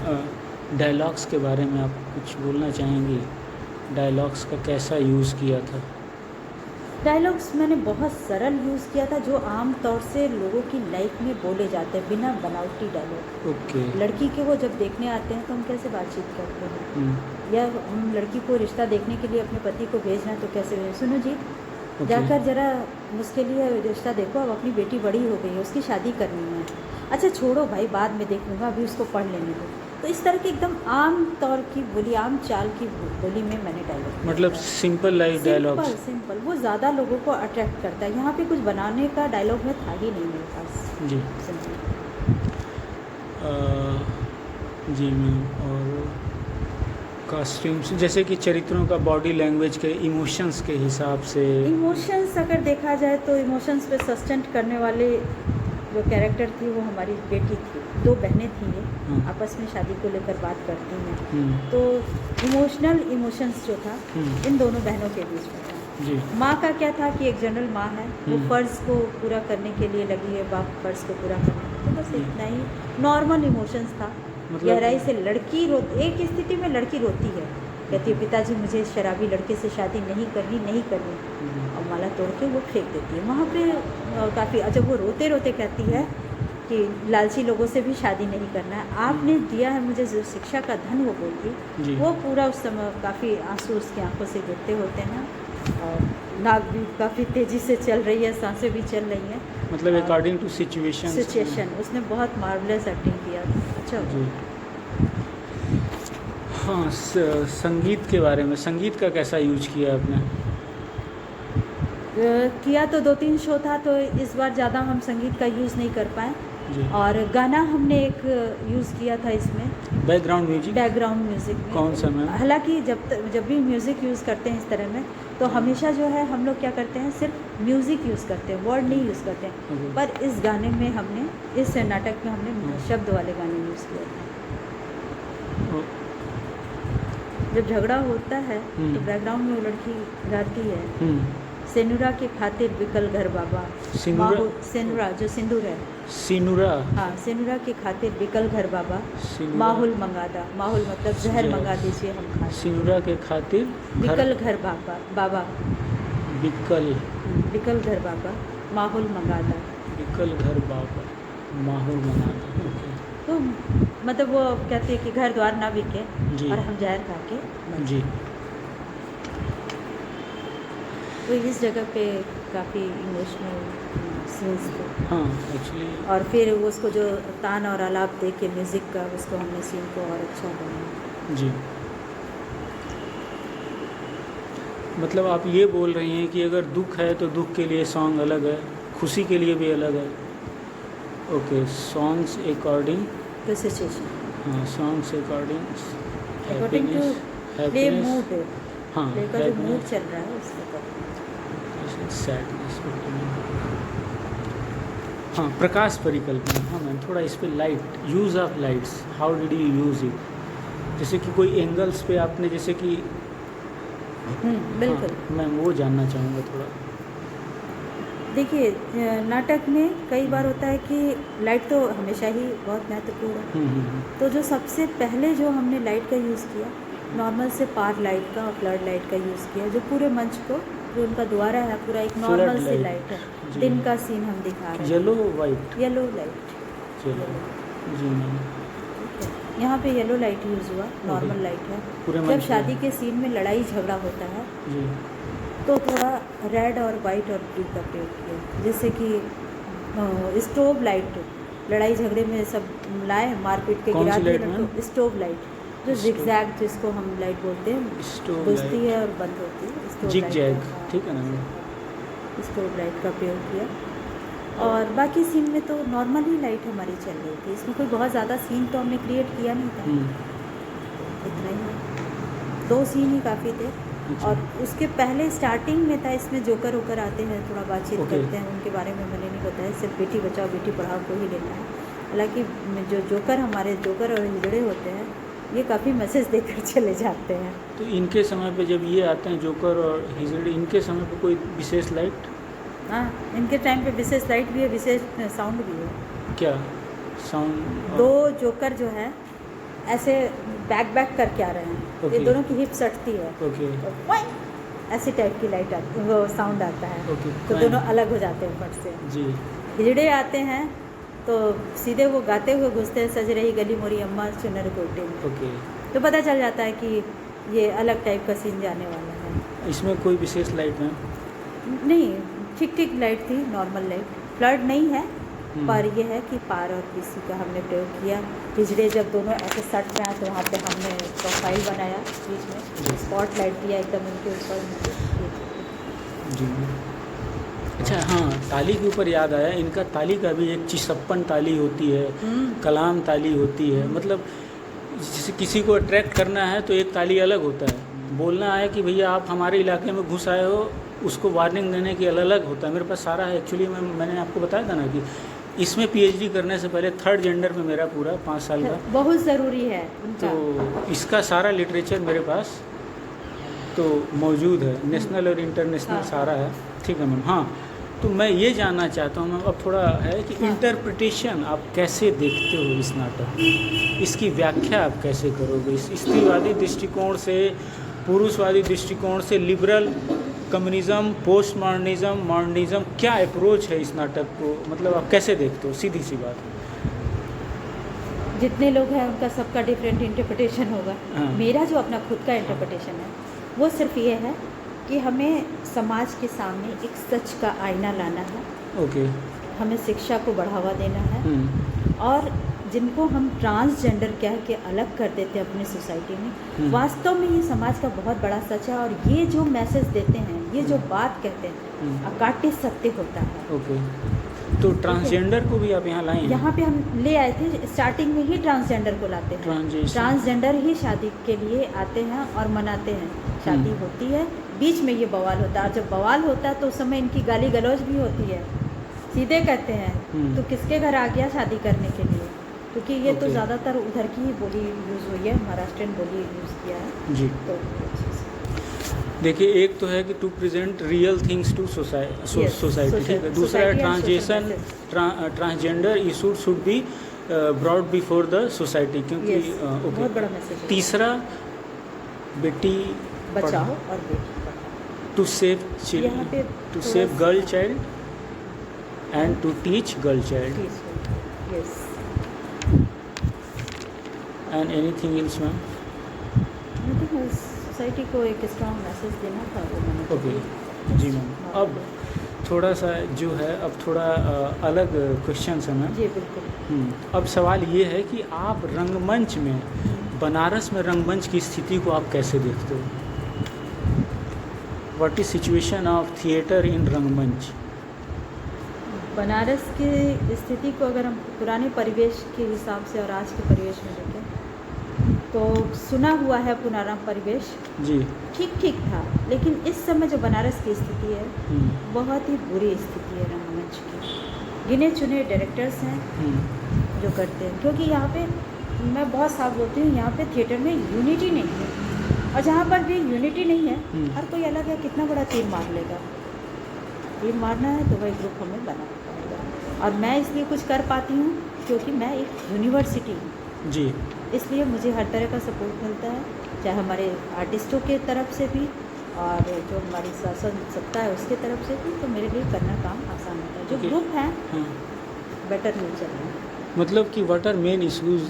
डायलॉग्स के बारे में आप कुछ बोलना चाहेंगी? डायलॉग्स का कैसा यूज़ किया था? डायलॉग्स मैंने बहुत सरल यूज़ किया था, जो आम तौर से लोगों की लाइफ में बोले जाते हैं, बिना बनावटी डायलॉग। ओके। लड़की के वो जब देखने आते हैं तो हम कैसे बातचीत करते हैं, हम्म, या हम लड़की को रिश्ता देखने के लिए अपने पति को भेजना है तो कैसे भेजें, सुनो जी ओके। जाकर ज़रा उसके लिए रिश्ता देखो, अब अपनी बेटी बड़ी हो गई है, उसकी शादी करनी है। अच्छा छोड़ो भाई, बाद में देख लूँगा, अभी उसको पढ़ लेने दो। तो इस तरह की एकदम आम तौर की बोली, आम चाल की बोली में मैंने डायलॉग, मतलब सिंपल लाइफ डायलॉग्स। सिंपल वो ज़्यादा लोगों को अट्रैक्ट करता है। यहाँ पे कुछ बनाने का डायलॉग में था ही नहीं मेरे पास। जी। सिंपल। जी मैम, और कॉस्ट्यूम्स जैसे कि चरित्रों का बॉडी लैंग्वेज के इमोशंस के हिसाब से। इमोशंस अगर देखा जाए तो इमोशंस पे सस्टेंट करने वाले जो कैरेक्टर थी वो हमारी बेटी थी। 2 बहनें थी ये, आपस में शादी को लेकर बात करती हैं। तो इमोशनल इमोशंस जो था इन दोनों बहनों के बीच में था। जी। माँ का क्या था कि एक जनरल माँ है, वो फ़र्ज़ को पूरा करने के लिए लगी है, बाप फ़र्ज़ को पूरा करने, तो बस इतना ही नॉर्मल इमोशंस था। गहराई से लड़की एक स्थिति में लड़की रोती है, कहती है पिताजी मुझे शराबी लड़के से शादी नहीं करनी, नहीं करनी, और माला तोड़ के वो फेंक देती है वहाँ पे। काफ़ी जब वो रोते रोते कहती है कि लालची लोगों से भी शादी नहीं करना है, आपने दिया है मुझे जो शिक्षा का धन, वो बोलती, वो पूरा उस समय काफ़ी आंसू उसकी आंखों से गिरते होते हैं, और नाक भी काफ़ी तेज़ी से चल रही है, सांसें भी चल रही हैं। मतलब अकॉर्डिंग टू सिचुएशन उसने बहुत मार्वलस एक्टिंग किया। अच्छा जी। हाँ, संगीत के बारे में, संगीत का कैसा यूज किया आपने? किया तो 2-3 शो था, तो इस बार ज़्यादा हम संगीत का यूज़ नहीं कर पाए। जी। और गाना हमने एक यूज़ किया था इसमें, बैकग्राउंड म्यूजिक में। कौन सा मैम? हालांकि जब भी म्यूज़िक यूज़ करते हैं इस तरह में, तो हमेशा जो है हम लोग क्या करते हैं, सिर्फ म्यूज़िक यूज़ करते हैं, वर्ड नहीं यूज़ करते हैं। पर इस गाने में हमने, इस नाटक में हमने शब्द वाले गाने यूज़ किए थे। जब झगड़ा होता है तो बैकग्राउंड में वो लड़की गाती है, सेनुरा के खातिर बिकल घर बाबा। सेनुरा जो सिंदूर है, सिनुरा। हाँ, सेनुरा के खातिर बिकल घर बाबा, माहौल मंगादा, माहौल मतलब जहर मंगा दीजिए हम खाएं। सिनुरा के खातिर बिकल घर बाबा, बिकल घर बाबा, माहौल मंगादा, बिकल घर बाबा, माहौल मंगादा। तो मतलब वो कहते हैं कि घर द्वार ना बिके जी। और हम जहर खा के मर जी। तो इस जगह पे काफ़ी इमोशनल सीन्स थे। हाँ एक्चुअली। और फिर उसको जो तान और आलाप दे के म्यूज़िक का, उसको हमने सीन को और अच्छा बनाया। जी। मतलब आप ये बोल रही हैं कि अगर दुख है तो दुख के लिए सॉन्ग अलग है, खुशी के लिए भी अलग है। Okay, songs according to situation, हाँ, songs according to play mood, हाँ, प्ले का जो मूड चल रहा है उसके सैडनेस। हाँ, प्रकाश परिकल्पना। हाँ मैम, थोड़ा इस पे light, use of lights, how did you use it? जैसे कि कोई एंगल्स पे आपने, जैसे कि बिल्कुल। हाँ, मैं वो जानना चाहूँगा थोड़ा। देखिए नाटक में कई बार होता है कि लाइट तो हमेशा ही बहुत महत्वपूर्ण है। तो जो सबसे पहले जो हमने लाइट का यूज़ किया, नॉर्मल से पार लाइट का और फ्लड लाइट का यूज़ किया, जो पूरे मंच को, जो उनका द्वारा है पूरा एक नॉर्मल सी लाइट है, दिन का सीन हम दिखा रहे हैं। येलो वाइट, येलो लाइट, चलो जी मैम। यहाँ पे येलो लाइट यूज़ हुआ, नॉर्मल लाइट है। जब शादी के सीन में लड़ाई झगड़ा होता है जी, तो थोड़ा रेड और वाइट और ब्लू का प्रयोग किया, जैसे कि स्टोव लाइट, लड़ाई झगड़े में सब लाए, मारपीट के गिरा दिए, तो स्टोव लाइट जो जिगजैग, जिसको हम लाइट बोलते हैं, बुझती है और बंद होती है, जिगजैग, ठीक है ना। स्टोव लाइट का प्रयोग किया। और बाकी सीन में तो नॉर्मल ही लाइट हमारी चल रही थी, इसमें कोई बहुत ज़्यादा सीन तो हमने क्रिएट किया नहीं था, इतना ही, 2 सीन ही काफ़ी थे। और उसके पहले स्टार्टिंग में था, इसमें जोकर होकर आते हैं, थोड़ा बातचीत करते हैं, उनके बारे में मैंने नहीं बताया, सिर्फ बेटी बचाओ बेटी पढ़ाओ को ही लेना है। हालांकि जो जोकर हमारे जोकर और हिजड़े होते हैं, ये काफ़ी मैसेज देकर चले जाते हैं। तो इनके समय पे जब ये आते हैं जोकर और हिजड़े, इनके समय पे कोई विशेष लाइट? हाँ, इनके टाइम पे विशेष लाइट भी है, विशेष साउंड भी है। क्या साउंड? 2 जोकर जो है ऐसे बैक करके आ रहे हैं, ये दोनों की हिप सटती है, ऐसे टाइप की लाइट आती, वो साउंड आता है। ओके, तो क्लैम। दोनों अलग हो जाते हैं फट से। जी। हिजड़े आते हैं तो सीधे वो गाते हुए घुसते हैं, सज रही गली मोरी अम्मा चुनर कोटे में। ओके। तो पता चल जाता है कि ये अलग टाइप का सीन जाने वाला है। इसमें कोई विशेष लाइट मैम? नहीं, ठीक ठीक लाइट थी, नॉर्मल लाइट, फ्लड नहीं है। पर यह है कि पार और पीसी का हमने प्रयोग किया। हिजड़े जब दोनों ऐसे सट में आए तो वहाँ पे हमने प्रोफाइल बनाया, बीच में स्पॉट लाइट दिया एकदम उनके ऊपर। जी। अच्छा हाँ, ताली के ऊपर याद आया, इनका ताली का भी एक चिसप्पन ताली होती है, कलाम ताली होती है। मतलब जैसे किसी को अट्रैक्ट करना है तो एक ताली अलग होता है, बोलना है कि भैया आप हमारे इलाके में घुस आए हो, उसको वार्निंग देने की अलग अलग होता है। मेरे पास सारा है एक्चुअली, मैंने आपको बताया था ना कि इसमें पीएचडी करने से पहले थर्ड जेंडर में मेरा पूरा 5 साल का, बहुत ज़रूरी है उनका। तो इसका सारा लिटरेचर मेरे पास तो मौजूद है, नेशनल और इंटरनेशनल हाँ। सारा है। ठीक है मैम। हाँ, तो मैं ये जानना चाहता हूँ मैम, अब थोड़ा है कि हाँ। इंटरप्रिटेशन आप कैसे देखते हो इस नाटक, इसकी व्याख्या आप कैसे करोगे? इस स्त्रीवादी दृष्टिकोण से, पुरुषवादी दृष्टिकोण से, liberal, communism, post modernism, modernism, क्या अप्रोच है इस नाटक को, मतलब आप कैसे देखते हो? सीधी सी बात। जितने लोग हैं उनका सबका डिफरेंट इंटरप्रिटेशन होगा। हाँ। मेरा जो अपना खुद का इंटरप्रिटेशन है वो सिर्फ ये है कि हमें समाज के सामने एक सच का आईना लाना है, ओके। हमें शिक्षा को बढ़ावा देना है, हम्म। और जिनको हम ट्रांसजेंडर कह के अलग कर देते हैं अपनी सोसाइटी में, वास्तव में ये समाज का बहुत बड़ा सच है। और ये जो मैसेज देते हैं, ये जो बात कहते हैं, अकाट्य सत्य होता है। ओके, तो ट्रांसजेंडर को भी आप यहाँ लाए हैं? यहाँ पे हम ले आए थे, स्टार्टिंग में ही ट्रांसजेंडर को लाते हैं। ट्रांसजेंडर ही शादी के लिए आते हैं और मनाते हैं। शादी होती है, बीच में ये बवाल होता है, और जब बवाल होता है तो उस समय इनकी गाली गलौज भी होती है। सीधे कहते हैं तो किसके घर आ गया शादी करने के लिए, क्योंकि ये तो ज़्यादातर उधर की ही बोली यूज़ हुई है, महाराष्ट्रियन बोली यूज़ किया है। जी। तो देखिए, एक तो है कि to present real things to society, ठीक है। दूसरा है transgression, transgender issue should be broad before the society, क्योंकि बहुत बड़ा मैसेज है। तीसरा, बेटी बचाओ और बेटी पढ़ाओ, टू सेव यहाँ पे to save girl child and to teach girl child, yes. And anything else ma'am? Society को एक स्ट्रॉन्ग मैसेज देना था, वो मैंने ओके जी मैम। अब थोड़ा सा जो है, अब थोड़ा अलग क्वेश्चन है मैम। जी बिल्कुल। अब सवाल ये है कि आप रंगमंच में, बनारस में रंगमंच की स्थिति को आप कैसे देखते हो? What is situation of theatre in रंगमंच? बनारस की स्थिति को अगर हम पुराने परिवेश के हिसाब से और आज के परिवेश में देखें तो सुना हुआ है पुराना परिवेश जी ठीक ठीक था, लेकिन इस समय जो बनारस की स्थिति है बहुत ही बुरी स्थिति है रंगमंच की। गिने चुने डायरेक्टर्स हैं जो करते हैं, क्योंकि यहाँ पे मैं बहुत साफ बोलती हूँ, यहाँ पे थिएटर में यूनिटी नहीं है। और जहाँ पर भी यूनिटी नहीं है, हर कोई अलग है, कितना बड़ा तीर मार लेगा। तीर मारना है तो वही ग्रुप हमें बनाना पड़ेगा। और मैं इसलिए कुछ कर पाती हूँ क्योंकि मैं एक यूनिवर्सिटी हूँ जी, इसलिए मुझे हर तरह का सपोर्ट मिलता है, चाहे हमारे आर्टिस्टों के तरफ से भी और जो हमारी शासन सत्ता है उसके तरफ से भी। तो मेरे लिए करना काम आसान होता है। जो ग्रुप हैं बेटर नहीं चल रहे हैं। मतलब कि what are main issues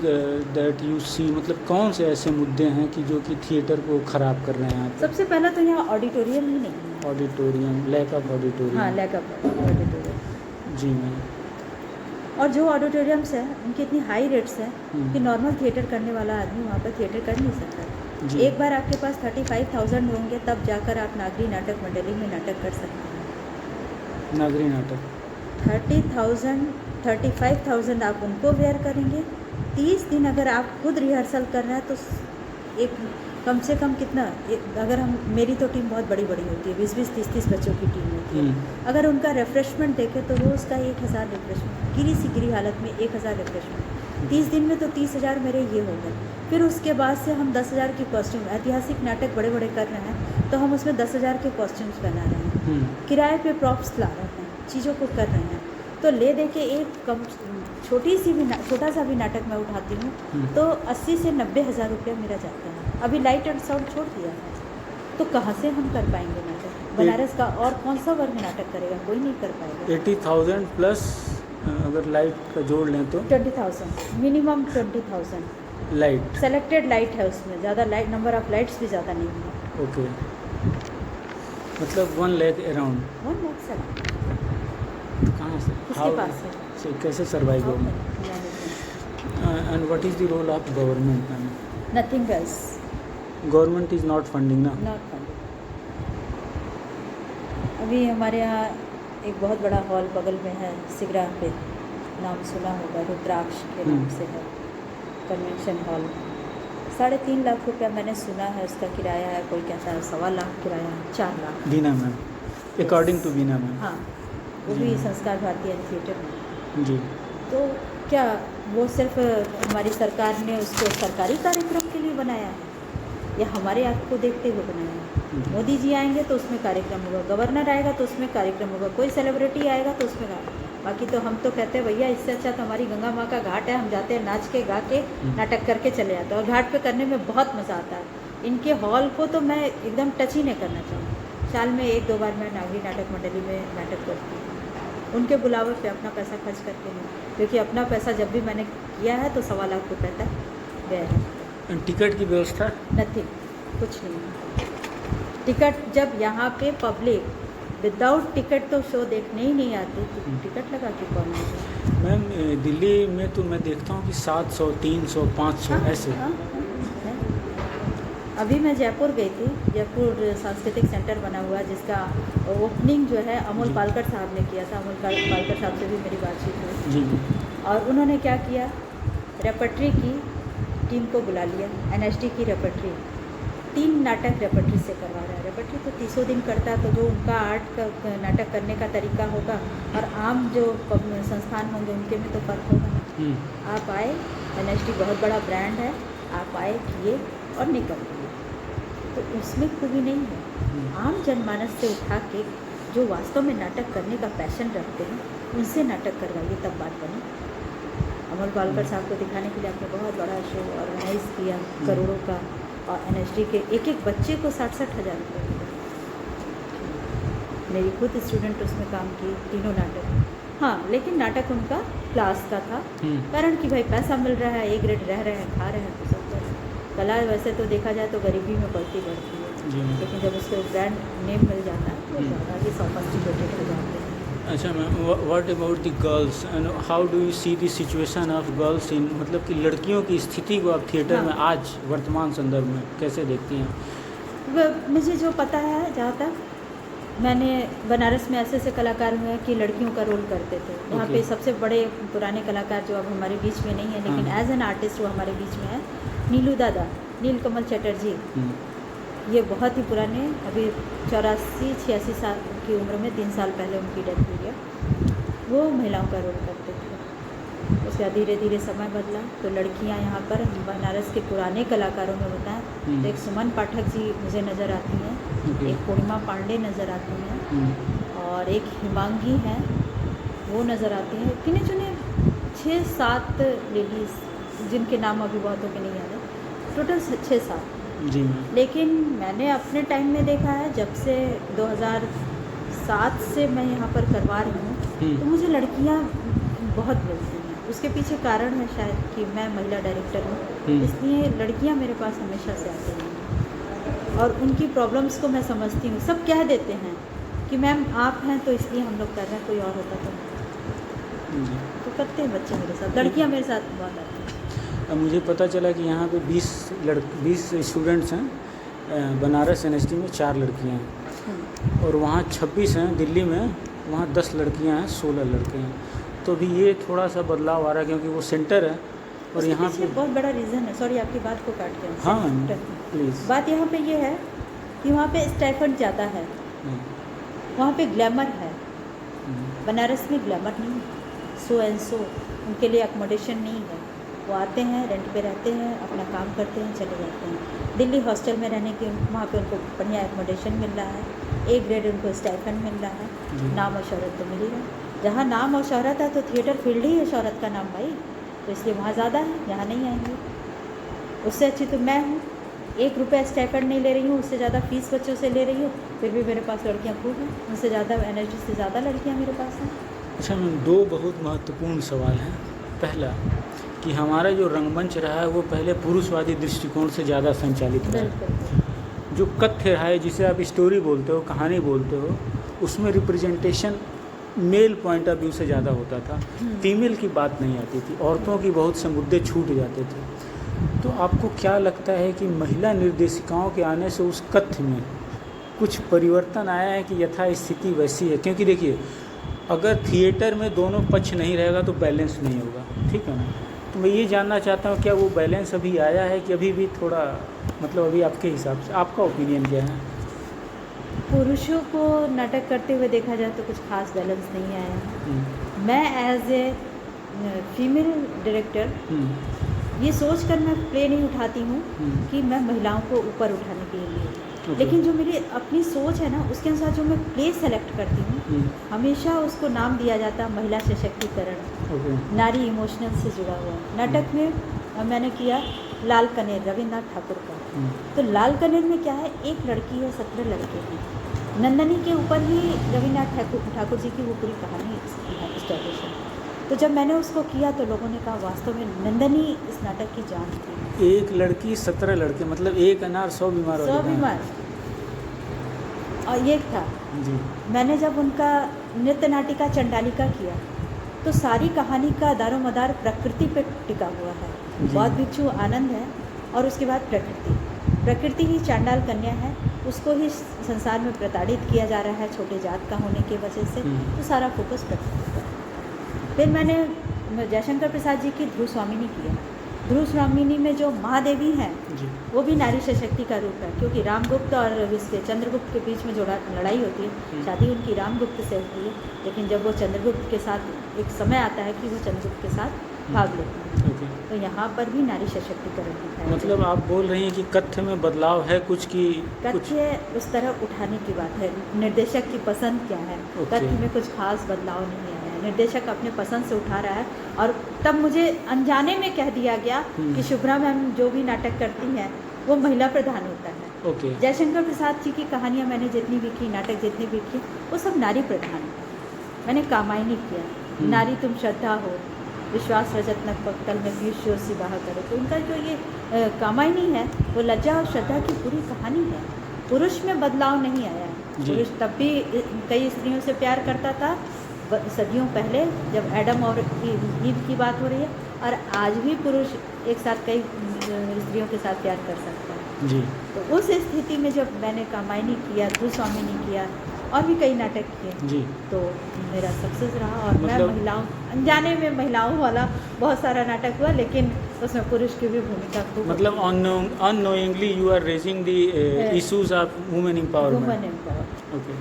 that you see, मतलब कौन से ऐसे मुद्दे हैं कि जो कि थिएटर को ख़राब कर रहे हैं आप? सबसे पहला तो यहाँ ऑडिटोरियम ही नहीं है। Auditorium, lack of auditorium. हाँ, लैक ऑफ ऑडिटोरियम। जी मैम। और जो ऑडिटोरियम्स हैं उनकी इतनी हाई रेट्स हैं कि नॉर्मल थिएटर करने वाला आदमी वहाँ पर थिएटर कर नहीं सकता। एक बार आपके पास 35,000 होंगे तब जाकर आप नागरी नाटक मंडली में नाटक कर सकते हैं। नागरी नाटक 35,000 आप उनको वेयर करेंगे। 30 दिन अगर आप खुद रिहर्सल कर रहे हैं तो एक कम से कम कितना, अगर हम, मेरी तो टीम बहुत बड़ी बड़ी होती है, 20-20, 30-30 बच्चों की टीम होती है। अगर उनका रिफ्रेशमेंट देखें तो रोज़ का 1,000 रिफ्रेशमेंट, गिरी सी गिरी हालत में 1,000 रिफ्रेशमेंट, 30 दिन में तो 30,000 मेरे ये हो गए। फिर उसके बाद से हम 10,000 की कॉस्ट्यूम, ऐतिहासिक नाटक बड़े बड़े कर रहे हैं तो हम उसमें 10,000 के कॉस्ट्यूम्स बना रहे हैं, किराए पे प्रॉप्स ला रहे हैं, चीज़ों को कर रहे हैं। तो ले दे के एक कम छोटा सा भी नाटक मैं उठाती हूँ तो 80 से 90 हज़ार रुपया मेरा जाता है। अभी लाइट एंड साउंड छोड़ दिया है, तो कहाँ से हम कर पाएंगे नाटक? बनारस का और कौन सा वर्ग नाटक करेगा? कोई नहीं कर पाएगा। 80,000 प्लस अगर लाइट का जोड़ लें तो 20,000 मिनिमम 20,000 लाइट। सेलेक्टेड लाइट है उसमें, ज़्यादा लाइट, नंबर ऑफ लाइट्स भी ज़्यादा नहीं है। ओके, मतलब 1 लाख अराउंड। 1 लाख सर कहाँ से? किसके पास है? से कैसे सर्वाइव How होगा? can management? And what is the role of government ma'am? Nothing else, government is not funding ना? not funded. अभी हमारे यहाँ एक बहुत बड़ा हॉल बगल में है सिगरा पे, नाम सुना होगा, रुद्राक्ष के नाम से है, कन्वेंशन हॉल। 3.5 लाख रुपया मैंने सुना है उसका किराया है, कोई कहता है 1.25 लाख किराया है, 4 lakh. Bina ma'am, according to Bina ma'am. हाँ, वो भी संस्कार भारतीय थिएटर में। जी। तो क्या वो सिर्फ हमारी सरकार ने उसको सरकारी कार्यक्रम के लिए बनाया है या हमारे आप को देखते हुए बनाया है? मोदी जी आएंगे तो उसमें कार्यक्रम होगा, गवर्नर आएगा तो उसमें कार्यक्रम होगा, कोई सेलिब्रिटी आएगा तो उसमें बाकी तो हम तो कहते हैं भैया इससे अच्छा तो हमारी गंगा माँ का घाट है, हम जाते हैं नाच के गा के नाटक करके चले जाते हैं, और घाट पे करने में बहुत मज़ा आता है। इनके हॉल को तो मैं एकदम टच ही नहीं करना चाहूँगी। साल में 1-2 बार मैं नागरी नाटक मंडली में नाटक करती हूँ, उनके बुलावे पे अपना पैसा खर्च करके नहीं, क्योंकि अपना पैसा जब भी मैंने किया है तो 1.25 लाख रुपये तक गया है। टिकट की व्यवस्था? नथिंग, कुछ नहीं है। टिकट जब यहाँ पे पब्लिक विदाउट टिकट तो शो देखने ही नहीं आती, तो टिकट लगा के कौन आएगा? मैम दिल्ली में तो मैं देखता हूँ कि 700, 300, 500 ऐसे। हाँ, है। अभी मैं जयपुर गई थी, जयपुर सांस्कृतिक सेंटर बना हुआ है जिसका ओपनिंग जो है अमोल जी। पालकर साहब ने किया था। अमोल पालकर साहब से भी मेरी बातचीत हुई जी जी। और उन्होंने क्या किया, रेपर्टरी की टीम को बुला लिया, एनएसडी की रेपर्टरी 3 नाटक रेपर्टरी से करवा रहा है। रेपर्टरी तो 30 दिन करता है, तो जो उनका आर्ट का नाटक करने का तरीका होगा और आम जो संस्थान होंगे उनके में तो फ़र्क होगा ना। आप आए, एनएसडी बहुत बड़ा ब्रांड है, आप आए, किए और निकल गए, तो उसमें खूबी नहीं है। आम जनमानस से उठा के जो वास्तव में नाटक करने का पैशन रखते हैं उनसे नाटक करवाइए, तब बात बनी। अमोल पालकर साहब को दिखाने के लिए आपने बहुत बड़ा शो ऑर्गेनाइज किया करोड़ों का, और एनएसडी के एक बच्चे को 60-60 हज़ार रुपये मिले। मेरी खुद स्टूडेंट उसमें काम की, तीनों नाटक। हाँ, लेकिन नाटक उनका क्लास का था, कारण कि भाई पैसा मिल रहा है, A ग्रेड रह रहे हैं, खा रहे हैं, तो सब कर। कला वैसे तो देखा जाए तो गरीबी में बढ़ती बढ़ती है, लेकिन जब उसको ब्रांड नेम मिल जाता है तो ज़्यादा ही सोफिस्टिकेटेड हो जाते हैं। अच्छा ma'am, what about the girls and how do you see the situation of girls in, मतलब कि लड़कियों की स्थिति को आप थिएटर हाँ। में आज वर्तमान संदर्भ में कैसे देखती हैं? मुझे जो पता है, जहाँ तक मैंने बनारस में ऐसे ऐसे कलाकार हुए हैं कि लड़कियों का रोल करते थे। यहाँ पे सबसे बड़े पुराने कलाकार जो अब हमारे बीच में नहीं है, लेकिन एज एन आर्टिस्ट वो हमारे बीच में है, नीलू दादा, नीलकमल चटर्जी। ये बहुत ही पुराने, अभी 84-86 साल की उम्र में 3 साल पहले उनकी डेथ हुई है। वो महिलाओं का रोल करते थे। उसके बाद धीरे धीरे समय बदला तो लड़कियां यहाँ पर बनारस के पुराने कलाकारों में बताएं तो एक सुमन पाठक जी मुझे नज़र आती हैं, एक पूर्णिमा पांडे नज़र आती हैं, और एक हिमांगी हैं, वो नज़र आती हैं। गिने चुने 6-7 लेडीज़ जिनके नाम अभी बहुतों के नहीं याद है, टोटल 6-7 जी। लेकिन मैंने अपने टाइम में देखा है, जब से 2007 से मैं यहाँ पर करवा रही हूँ, तो मुझे लड़कियाँ बहुत मिलती हैं। उसके पीछे कारण है शायद कि मैं महिला डायरेक्टर हूँ, इसलिए लड़कियाँ मेरे पास हमेशा से आती हैं और उनकी प्रॉब्लम्स को मैं समझती हूँ। सब कह देते हैं कि मैम आप हैं तो इसलिए हम लोग कर रहे हैं, कोई और होता तो करते हैं बच्चे मेरे साथ, लड़कियाँ मेरे साथ बहुत आती हैं। अब मुझे पता चला कि यहाँ पे 20 स्टूडेंट्स हैं, बनारस एनएसडी में 4 लड़कियाँ हैं, और वहाँ 26 हैं दिल्ली में, वहाँ 10 लड़कियाँ हैं, 16 लड़के हैं। तो अभी ये थोड़ा सा बदलाव आ रहा है क्योंकि वो सेंटर है और यहाँ पे बहुत बड़ा रीज़न है। सॉरी आपकी बात को काट के। हाँ प्लीज़। बात यहाँ पे ये है कि वहाँ पे स्टाइपेंड ज़्यादा है, वहाँ पे ग्लैमर है। बनारस में ग्लैमर नहीं है, सो एंड सो उनके लिए अकोमोडेशन नहीं है। वो आते हैं, रेंट पे रहते हैं, अपना काम करते हैं, चले जाते हैं। दिल्ली हॉस्टल में रहने की वहाँ पे उनको बढ़िया एकोमोडेशन मिल रहा है, A ग्रेड उनको स्टाइपेंड मिल रहा है, नाम और शोहरत तो मिल ही रहा है। जहाँ नाम और शोहरत है तो थिएटर फील्ड ही है शोहरत का नाम भाई, तो इसलिए वहाँ ज़्यादा है, यहाँ नहीं आएंगे। उससे अच्छी तो मैं हूँ, 1 रुपया स्टाइपेंड नहीं ले रही हूँ, उससे ज़्यादा फीस बच्चों से ले रही हूँ, फिर भी मेरे पास लड़कियाँ खूब हैं, उनसे ज़्यादा एनर्जी से ज़्यादा लड़कियाँ मेरे पास हैं। अच्छा मैम, 2 बहुत महत्वपूर्ण सवाल हैं। पहला कि हमारा जो रंगमंच रहा है वो पहले पुरुषवादी दृष्टिकोण से ज़्यादा संचालित रहा है। बिल्कुल। जो कथ्य है, जिसे आप स्टोरी बोलते हो, कहानी बोलते हो, उसमें representation male point of view से ज़्यादा होता था। फीमेल की बात नहीं आती थी, औरतों की बहुत से मुद्दे छूट जाते थे। तो आपको क्या लगता है कि महिला निर्देशिकाओं के आने से उस कथ्य में कुछ परिवर्तन आया है कि यथास्थिति वैसी है? क्योंकि देखिए, अगर थिएटर में दोनों पक्ष नहीं रहेगा तो बैलेंस नहीं होगा, ठीक है ना? तो मैं ये जानना चाहता हूँ, क्या वो बैलेंस अभी आया है कि अभी भी थोड़ा, मतलब अभी आपके हिसाब से आपका ओपिनियन क्या है? पुरुषों को नाटक करते हुए देखा जाए तो कुछ खास बैलेंस नहीं आया है। हम्म, मैं एज ए फीमेल डायरेक्टर हम्म, ये सोच कर मैं प्ले नहीं उठाती हूँ हम्म, कि मैं महिलाओं को ऊपर उठाने के लिए, ओके, लेकिन जो मेरी अपनी सोच है ना, उसके अनुसार जो मैं प्ले सेलेक्ट करती हूँ, हम्म, हमेशा उसको नाम दिया जाता है महिला सशक्तिकरण, ओके, नारी इमोशनल से जुड़ा हुआ। नाटक में मैंने किया लाल कनेर, रविन्द्रनाथ ठाकुर का। हम्म, तो लाल कनेर में क्या है, एक लड़की है, 17 लड़के हैं। नंदनी के ऊपर ही रविन्द्रनाथ ठाकुर जी की वो पूरी कहानी स्टैब्लिश है। तो जब मैंने उसको किया तो लोगों ने कहा वास्तव में नंदनी इस नाटक की जान थी। एक लड़की 17 लड़के, मतलब एक अनार 100 बीमार वाली 100 कहानी। बीमार। और ये था, जी, मैंने जब उनका नृत्य नाटिका चंडालिका किया तो सारी कहानी का दारोमदार प्रकृति पे टिका हुआ है। जी। बौद्ध भिक्षु आनंद है और उसके बाद प्रकृति ही चांडाल कन्या है, उसको ही संसार में प्रताड़ित किया जा रहा है छोटे जात का होने की वजह से। तो सारा फोकस प्रकृति पर। फिर मैंने जयशंकर प्रसाद जी की ध्रुव स्वामिनी किया। ध्रुव स्वामिनी में जो महादेवी हैं जी, वो भी नारी सशक्ति का रूप है, क्योंकि रामगुप्त और इसके चंद्रगुप्त के बीच में जो लड़ाई होती है, शादी उनकी रामगुप्त से होती है, लेकिन जब वो चंद्रगुप्त के साथ एक समय आता है कि वो चंद्रगुप्त के साथ भाग लेते हैं, ओके। तो यहाँ पर भी नारी सशक्तिकरण दिखाया मतलब आप बोल रही हैं कि कथ्य में बदलाव है कुछ की कुछ? कथ्य उस तरह उठाने की बात है, निर्देशक की पसंद क्या है। ओके। कथ्य में कुछ खास बदलाव नहीं आया है, निर्देशक अपने पसंद से उठा रहा है। और तब मुझे अनजाने में कह दिया गया कि शुभ्रा मैम जो भी नाटक करती हैं वो महिला प्रधान होता है। ओके, जयशंकर प्रसाद जी की कहानियाँ मैंने जितनी भी की, नाटक जितने भी किए, वो सब नारी प्रधान है। मैंने कामायनी किया, नारी तुम श्रद्धा हो, विश्वास रजत नक पक्तल में पीयूष जोशी बाहा करे। तो उनका जो ये कामायनी है वो लज्जा और श्रद्धा की पूरी कहानी है। पुरुष में बदलाव नहीं आया है। जी। पुरुष तब भी कई स्त्रियों से प्यार करता था, सदियों पहले जब एडम और ईव की बात हो रही है, और आज भी पुरुष एक साथ कई स्त्रियों के साथ प्यार कर सकता है। जी, तो उस स्थिति में जब मैंने कामायनी किया, ध्रुव स्वामिनी किया और भी कई नाटक किए, जी, तो मेरा सक्सेस रहा। और मैं मतलब महिलाओं, अनजाने में महिलाओं वाला बहुत सारा नाटक हुआ, लेकिन उसमें पुरुष की भी भूमिका खूब, मतलब unknowingly you are raising the issues of women empowerment. Woman empower. Okay,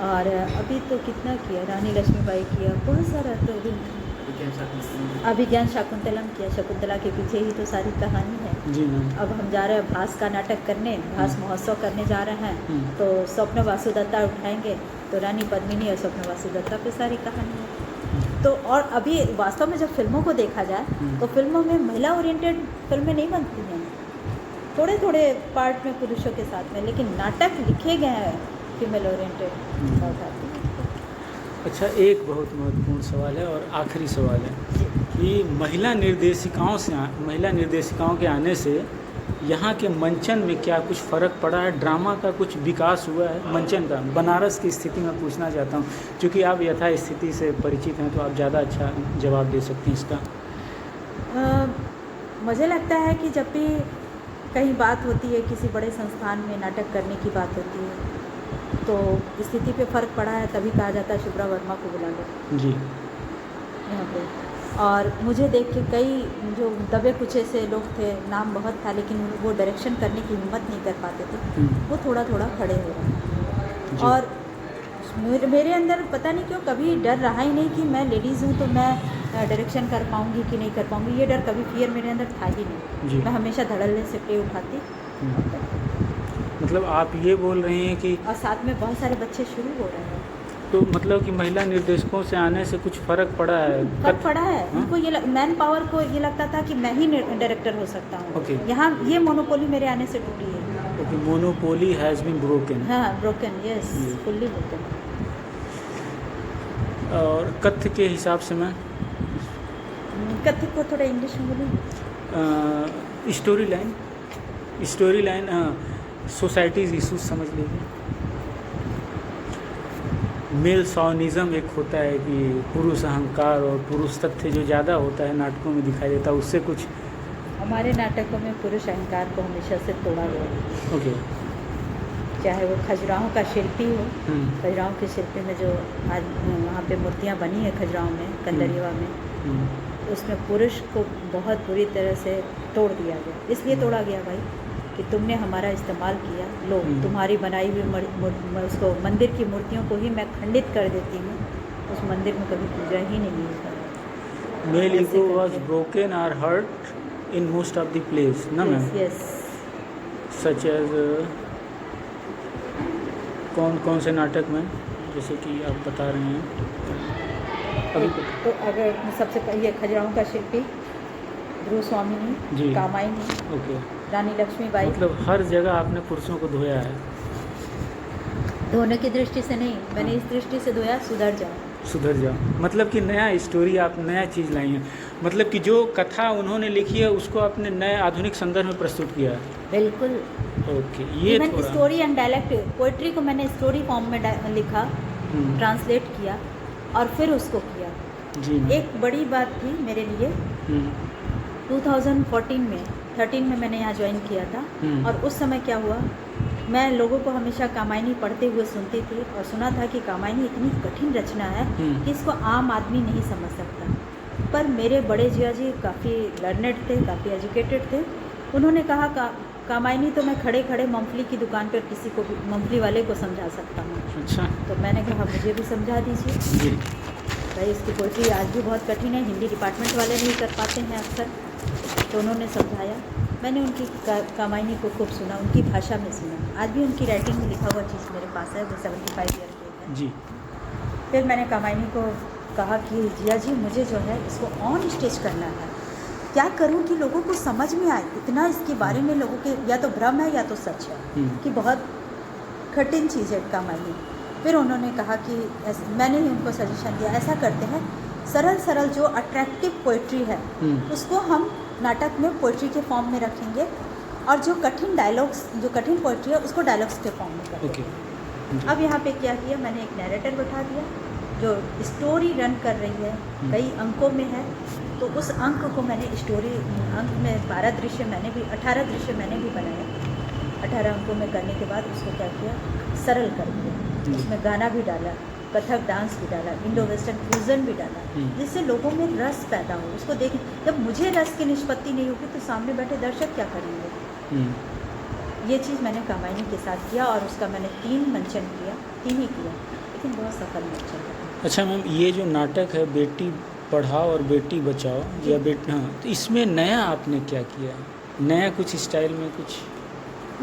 और अभी तो कितना किया, रानी लक्ष्मीबाई किया, बहुत सारा। तो अभिज्ञान शाकुंतलम किया, शकुंतला के पीछे ही तो सारी कहानी है। जी मैम। अब हम जा रहे हैं भास का नाटक करने, भास महोत्सव करने जा रहे हैं, तो स्वप्न वासुदत्ता उठाएंगे, तो रानी पद्मिनी और स्वप्न वासुदत्ता पे सारी कहानी है। तो और अभी वास्तव में जब फिल्मों को देखा जाए तो फिल्मों में महिला ओरिएंटेड फिल्में नहीं बनती हैं, थोड़े थोड़े पार्ट में पुरुषों के साथ में, लेकिन नाटक लिखे गए हैं फीमेल ओरिएंटेड बहुत आती है। अच्छा, एक बहुत महत्वपूर्ण सवाल है और आखिरी सवाल है कि महिला निर्देशिकाओं के आने से यहाँ के मंचन में क्या कुछ फ़र्क पड़ा है? ड्रामा का कुछ विकास हुआ है मंचन का? बनारस की स्थिति में पूछना चाहता हूँ, क्योंकि आप यथा स्थिति से परिचित हैं तो आप ज़्यादा अच्छा जवाब दे सकती हैं इसका। मुझे लगता है कि जब भी कहीं बात होती है, किसी बड़े संस्थान में नाटक करने की बात होती है, तो स्थिति पे फ़र्क पड़ा है, तभी कहा जाता है शुभ्रा वर्मा को बुला लो जी, यहाँ पे। और मुझे देख के कई जो दबे कुचे से लोग थे, नाम बहुत था, लेकिन वो डायरेक्शन करने की हिम्मत नहीं कर पाते थे, वो थोड़ा थोड़ा खड़े हो रहे हैं। जी। और मेरे अंदर पता नहीं क्यों कभी डर रहा ही नहीं कि मैं लेडीज़ हूँ तो मैं डायरेक्शन कर पाऊँगी कि नहीं कर पाऊँगी। ये डर कभी फियर मेरे अंदर था ही नहीं। जी। मैं हमेशा धड़ल्ले से प्ले उठाती। मतलब आप ये बोल रहे हैं कि और साथ में बहुत सारे बच्चे शुरू हो रहे हैं। तो मतलब कि महिला निर्देशकों से आने से कुछ फ़र्क पड़ा है? फर्क पड़ा है हाँ? उनको, ये मैन पावर को ये लगता था कि मैं ही डायरेक्टर हो सकता हूँ। Okay. यहाँ ये मोनोपोली मेरे आने से टूटी है। Okay, monopoly has been broken. हाँ, ब्रोकन, यस, जी। Fully broken. और कथ्य के हिसाब से मैं कथक को थोड़ा इंग्लिश में बोलूँ। स्टोरी लाइन सोसाइटीज़ इशूज समझ लीजिए। मेल शॉविनिज़्म एक होता है कि पुरुष अहंकार और पुरुष तथ्य जो ज़्यादा होता है नाटकों में दिखाई देता है, उससे कुछ। हमारे नाटकों में पुरुष अहंकार को हमेशा से तोड़ा गया है। ओके। चाहे वो खजुराहों का शिल्पी हो, हम्म, खजुराहों के शिल्पी में जो आज वहाँ पे मूर्तियाँ बनी है खजुराहों में, कंदरिया में, हम्म, उसमें पुरुष को बहुत बुरी तरह से तोड़ दिया गया। इसलिए तोड़ा गया भाई कि तुमने हमारा इस्तेमाल किया, लो तुम्हारी बनाई हुई उसको मंदिर की मूर्तियों को ही मैं खंडित कर देती हूँ, उस मंदिर में कभी पूजा ही नहीं होगा। मेल ऐसे ईगो वाज करके। ब्रोकन और hurt in most of the place ना मैम, यस, सच एज कौन से नाटक में, जैसे कि आप बता रहे हैं अभी? तो अगर सबसे पहले खजुराहों का शिल्पी ध्रुव जी। स्वामिनी, कामायनी, ओके, रानी लक्ष्मीबाई। मतलब हर जगह आपने पुरुषों को धोया है। धोने की दृष्टि से नहीं, मैंने इस दृष्टि से धोया, सुधर जाओ। सुधर जाओ, मतलब कि नया स्टोरी, आप नया चीज़ लाई हैं, मतलब कि जो कथा उन्होंने लिखी है उसको आपने नए आधुनिक संदर्भ में प्रस्तुत किया है। बिल्कुल। ओके, ये मैंने थोड़ा स्टोरी एंड डायलेक्ट, पोइट्री को मैंने स्टोरी फॉर्म में लिखा, हम्म, ट्रांसलेट किया और फिर उसको किया। जी मैम। एक बड़ी बात थी मेरे लिए, हम्म, 13 में मैंने यहाँ ज्वाइन किया था। और उस समय क्या हुआ, मैं लोगों को हमेशा कामायनी पढ़ते हुए सुनती थी और सुना था कि कामायनी इतनी कठिन रचना है कि इसको आम आदमी नहीं समझ सकता। पर मेरे बड़े जिया जी काफ़ी लर्नेड थे, काफ़ी एजुकेटेड थे। उन्होंने कहा कामायनी तो मैं खड़े खड़े मूंगफली की दुकान पर किसी को भी, मूंगफली वाले को समझा सकता हूँ। अच्छा तो मैंने कहा मुझे भी समझा दीजिए जी। भाई, इसकी पोइट्री आज भी बहुत कठिन है, हिंदी डिपार्टमेंट वाले नहीं कर पाते हैं अक्सर। तो उन्होंने समझाया, मैंने उनकी कामायनी को खूब सुना, उनकी भाषा में सुना। आज भी उनकी राइटिंग में लिखा हुआ चीज़ मेरे पास है, वो 75 ईयर के हैं। जी। फिर मैंने कामायनी को कहा कि जिया जी मुझे जो है इसको ऑन स्टेज करना है, क्या करूं कि लोगों को समझ में आए। इतना इसके बारे में लोगों के या तो भ्रम है या तो सच है कि बहुत कठिन चीज़ है कामायनी। फिर उन्होंने कहा कि मैंने ही उनको सजेशन दिया, ऐसा करते हैं सरल सरल जो अट्रैक्टिव पोइट्री है उसको हम नाटक में पोइट्री के फॉर्म में रखेंगे और जो कठिन डायलॉग्स, जो कठिन पोइट्री है उसको डायलॉग्स के फॉर्म में करेंगे। ओके। अब यहाँ पे क्या किया, मैंने एक नैरेटर बैठा दिया जो स्टोरी रन कर रही है, कई अंकों में है। तो उस अंक को मैंने स्टोरी अंक में 12 दृश्य मैंने भी, 18 दृश्य मैंने भी बनाए। 18 अंकों में करने के बाद उसको क्या किया, सरल कर दिया। उसमें गाना भी डाला, कथक डांस भी डाला, इंडो वेस्टर्न फ्यूजन भी डाला, जिससे लोगों में रस पैदा हो। उसको देखें, जब मुझे रस की निष्पत्ति नहीं होगी तो सामने बैठे दर्शक क्या करेंगे। ये चीज़ मैंने कामायनी के साथ किया और उसका मैंने 3 मंचन किया, 3 ही किया, लेकिन बहुत सफल मंचन था। अच्छा मैम, ये जो नाटक है बेटी पढ़ाओ और बेटी बचाओ या बेटी, हाँ, तो इसमें नया आपने क्या किया, नया कुछ स्टाइल में कुछ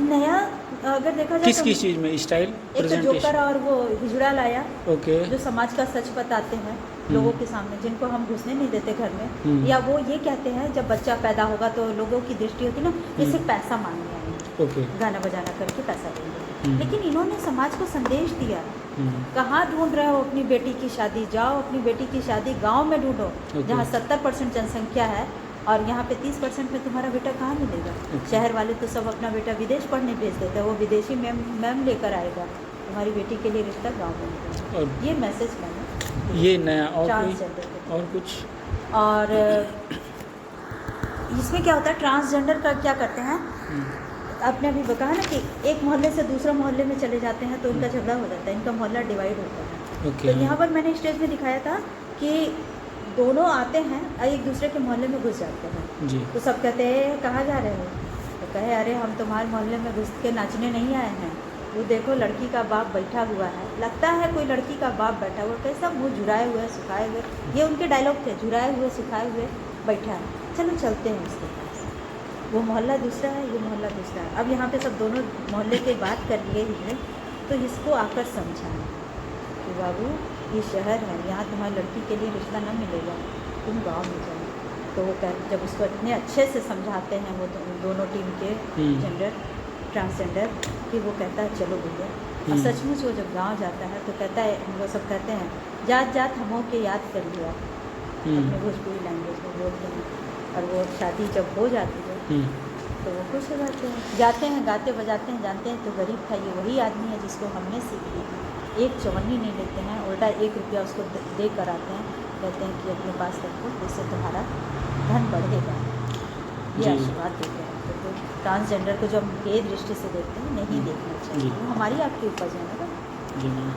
नया अगर देखा जाए किस तो किस चीज़ में स्टाइल एक तो जोकर और वो हिजड़ा लाया, ओके, जो समाज का सच बताते हैं लोगों के सामने, जिनको हम घुसने नहीं देते घर में। या वो ये कहते हैं जब बच्चा पैदा होगा तो लोगों की दृष्टि होती ना, जैसे पैसा मांगने आएंगे, ओके, गाना बजाना करके पैसा देंगे। लेकिन इन्होंने समाज को संदेश दिया, कहाँ ढूंढ रहे हो अपनी बेटी की शादी, जाओ अपनी बेटी की शादी गांव में ढूंढो, जहाँ 70% जनसंख्या है और यहाँ पे 30% में तुम्हारा बेटा कहाँ मिलेगा। शहर वाले तो सब अपना बेटा विदेश पढ़ने भेज देते हैं, वो विदेशी मैम लेकर आएगा, तुम्हारी बेटी के लिए रिश्ता गाँव में मिलेगा। और ये मैसेज मैंने ये नया और ट्रांसजेंडर कोई और कुछ, और इसमें क्या होता है, ट्रांसजेंडर का क्या करते हैं, आपने अभी बताया ना कि एक मोहल्ले से दूसरे मोहल्ले में चले जाते हैं तो उनका झगड़ा हो जाता है, इनका मोहल्ला डिवाइड होता है। ओके, तो यहाँ पर मैंने स्टेज में दिखाया था कि दोनों आते हैं और एक दूसरे के मोहल्ले में घुस जाते हैं। जी, तो सब कहते हैं कहाँ जा रहे हो, तो कहे अरे हम तुम्हारे मोहल्ले में घुस के नाचने नहीं आए हैं, वो देखो लड़की का बाप बैठा हुआ है, लगता है कोई लड़की का बाप बैठा हुआ, कैसा मुँह झुराए हुए सुखाए हुए, ये उनके डायलॉग थे, झुराए हुए सुखाए हुए बैठा है, चलो चलते हैं उसके पास। वो मोहल्ला दूसरा है, ये मोहल्ला दूसरा है। अब यहाँ पे सब दोनों मोहल्ले की बात कर लिए हैं, तो इसको आकर समझाएं कि बाबू ये शहर है, यहाँ तुम्हारी लड़की के लिए रिश्ता न मिलेगा, तुम गाँव में जाओ। तो वो जब उसको इतने अच्छे से समझाते हैं वो दोनों टीम के जेंडर ट्रांसजेंडर कि वो कहता है चलो भैया। और सचमुच वो जब गांव जाता है तो कहता है, हम लोग सब कहते हैं जात जात हमों के याद कर लिया, अपने भोजपुरी लैंग्वेज में बोलते हैं। और वो शादी जब हो जाती है तो वो खुश हो जाते हैं, गाते बजाते हैं। जानते हैं तो गरीब था, ये वही आदमी है जिसको हमने सीख दी थी। एक चवन्नी नहीं लेते हैं, उल्टा 1 रुपया उसको दे कर आते हैं, कहते हैं कि अपने पास रखो, इससे तुम्हारा धन बढ़ेगा, ये आशीर्वाद देते हैं। तो ट्रांसजेंडर को जो हम भेद दृष्टि से देखते हैं, नहीं देखना चाहिए, वो हमारी आपकी उपज है ना। जी मैम।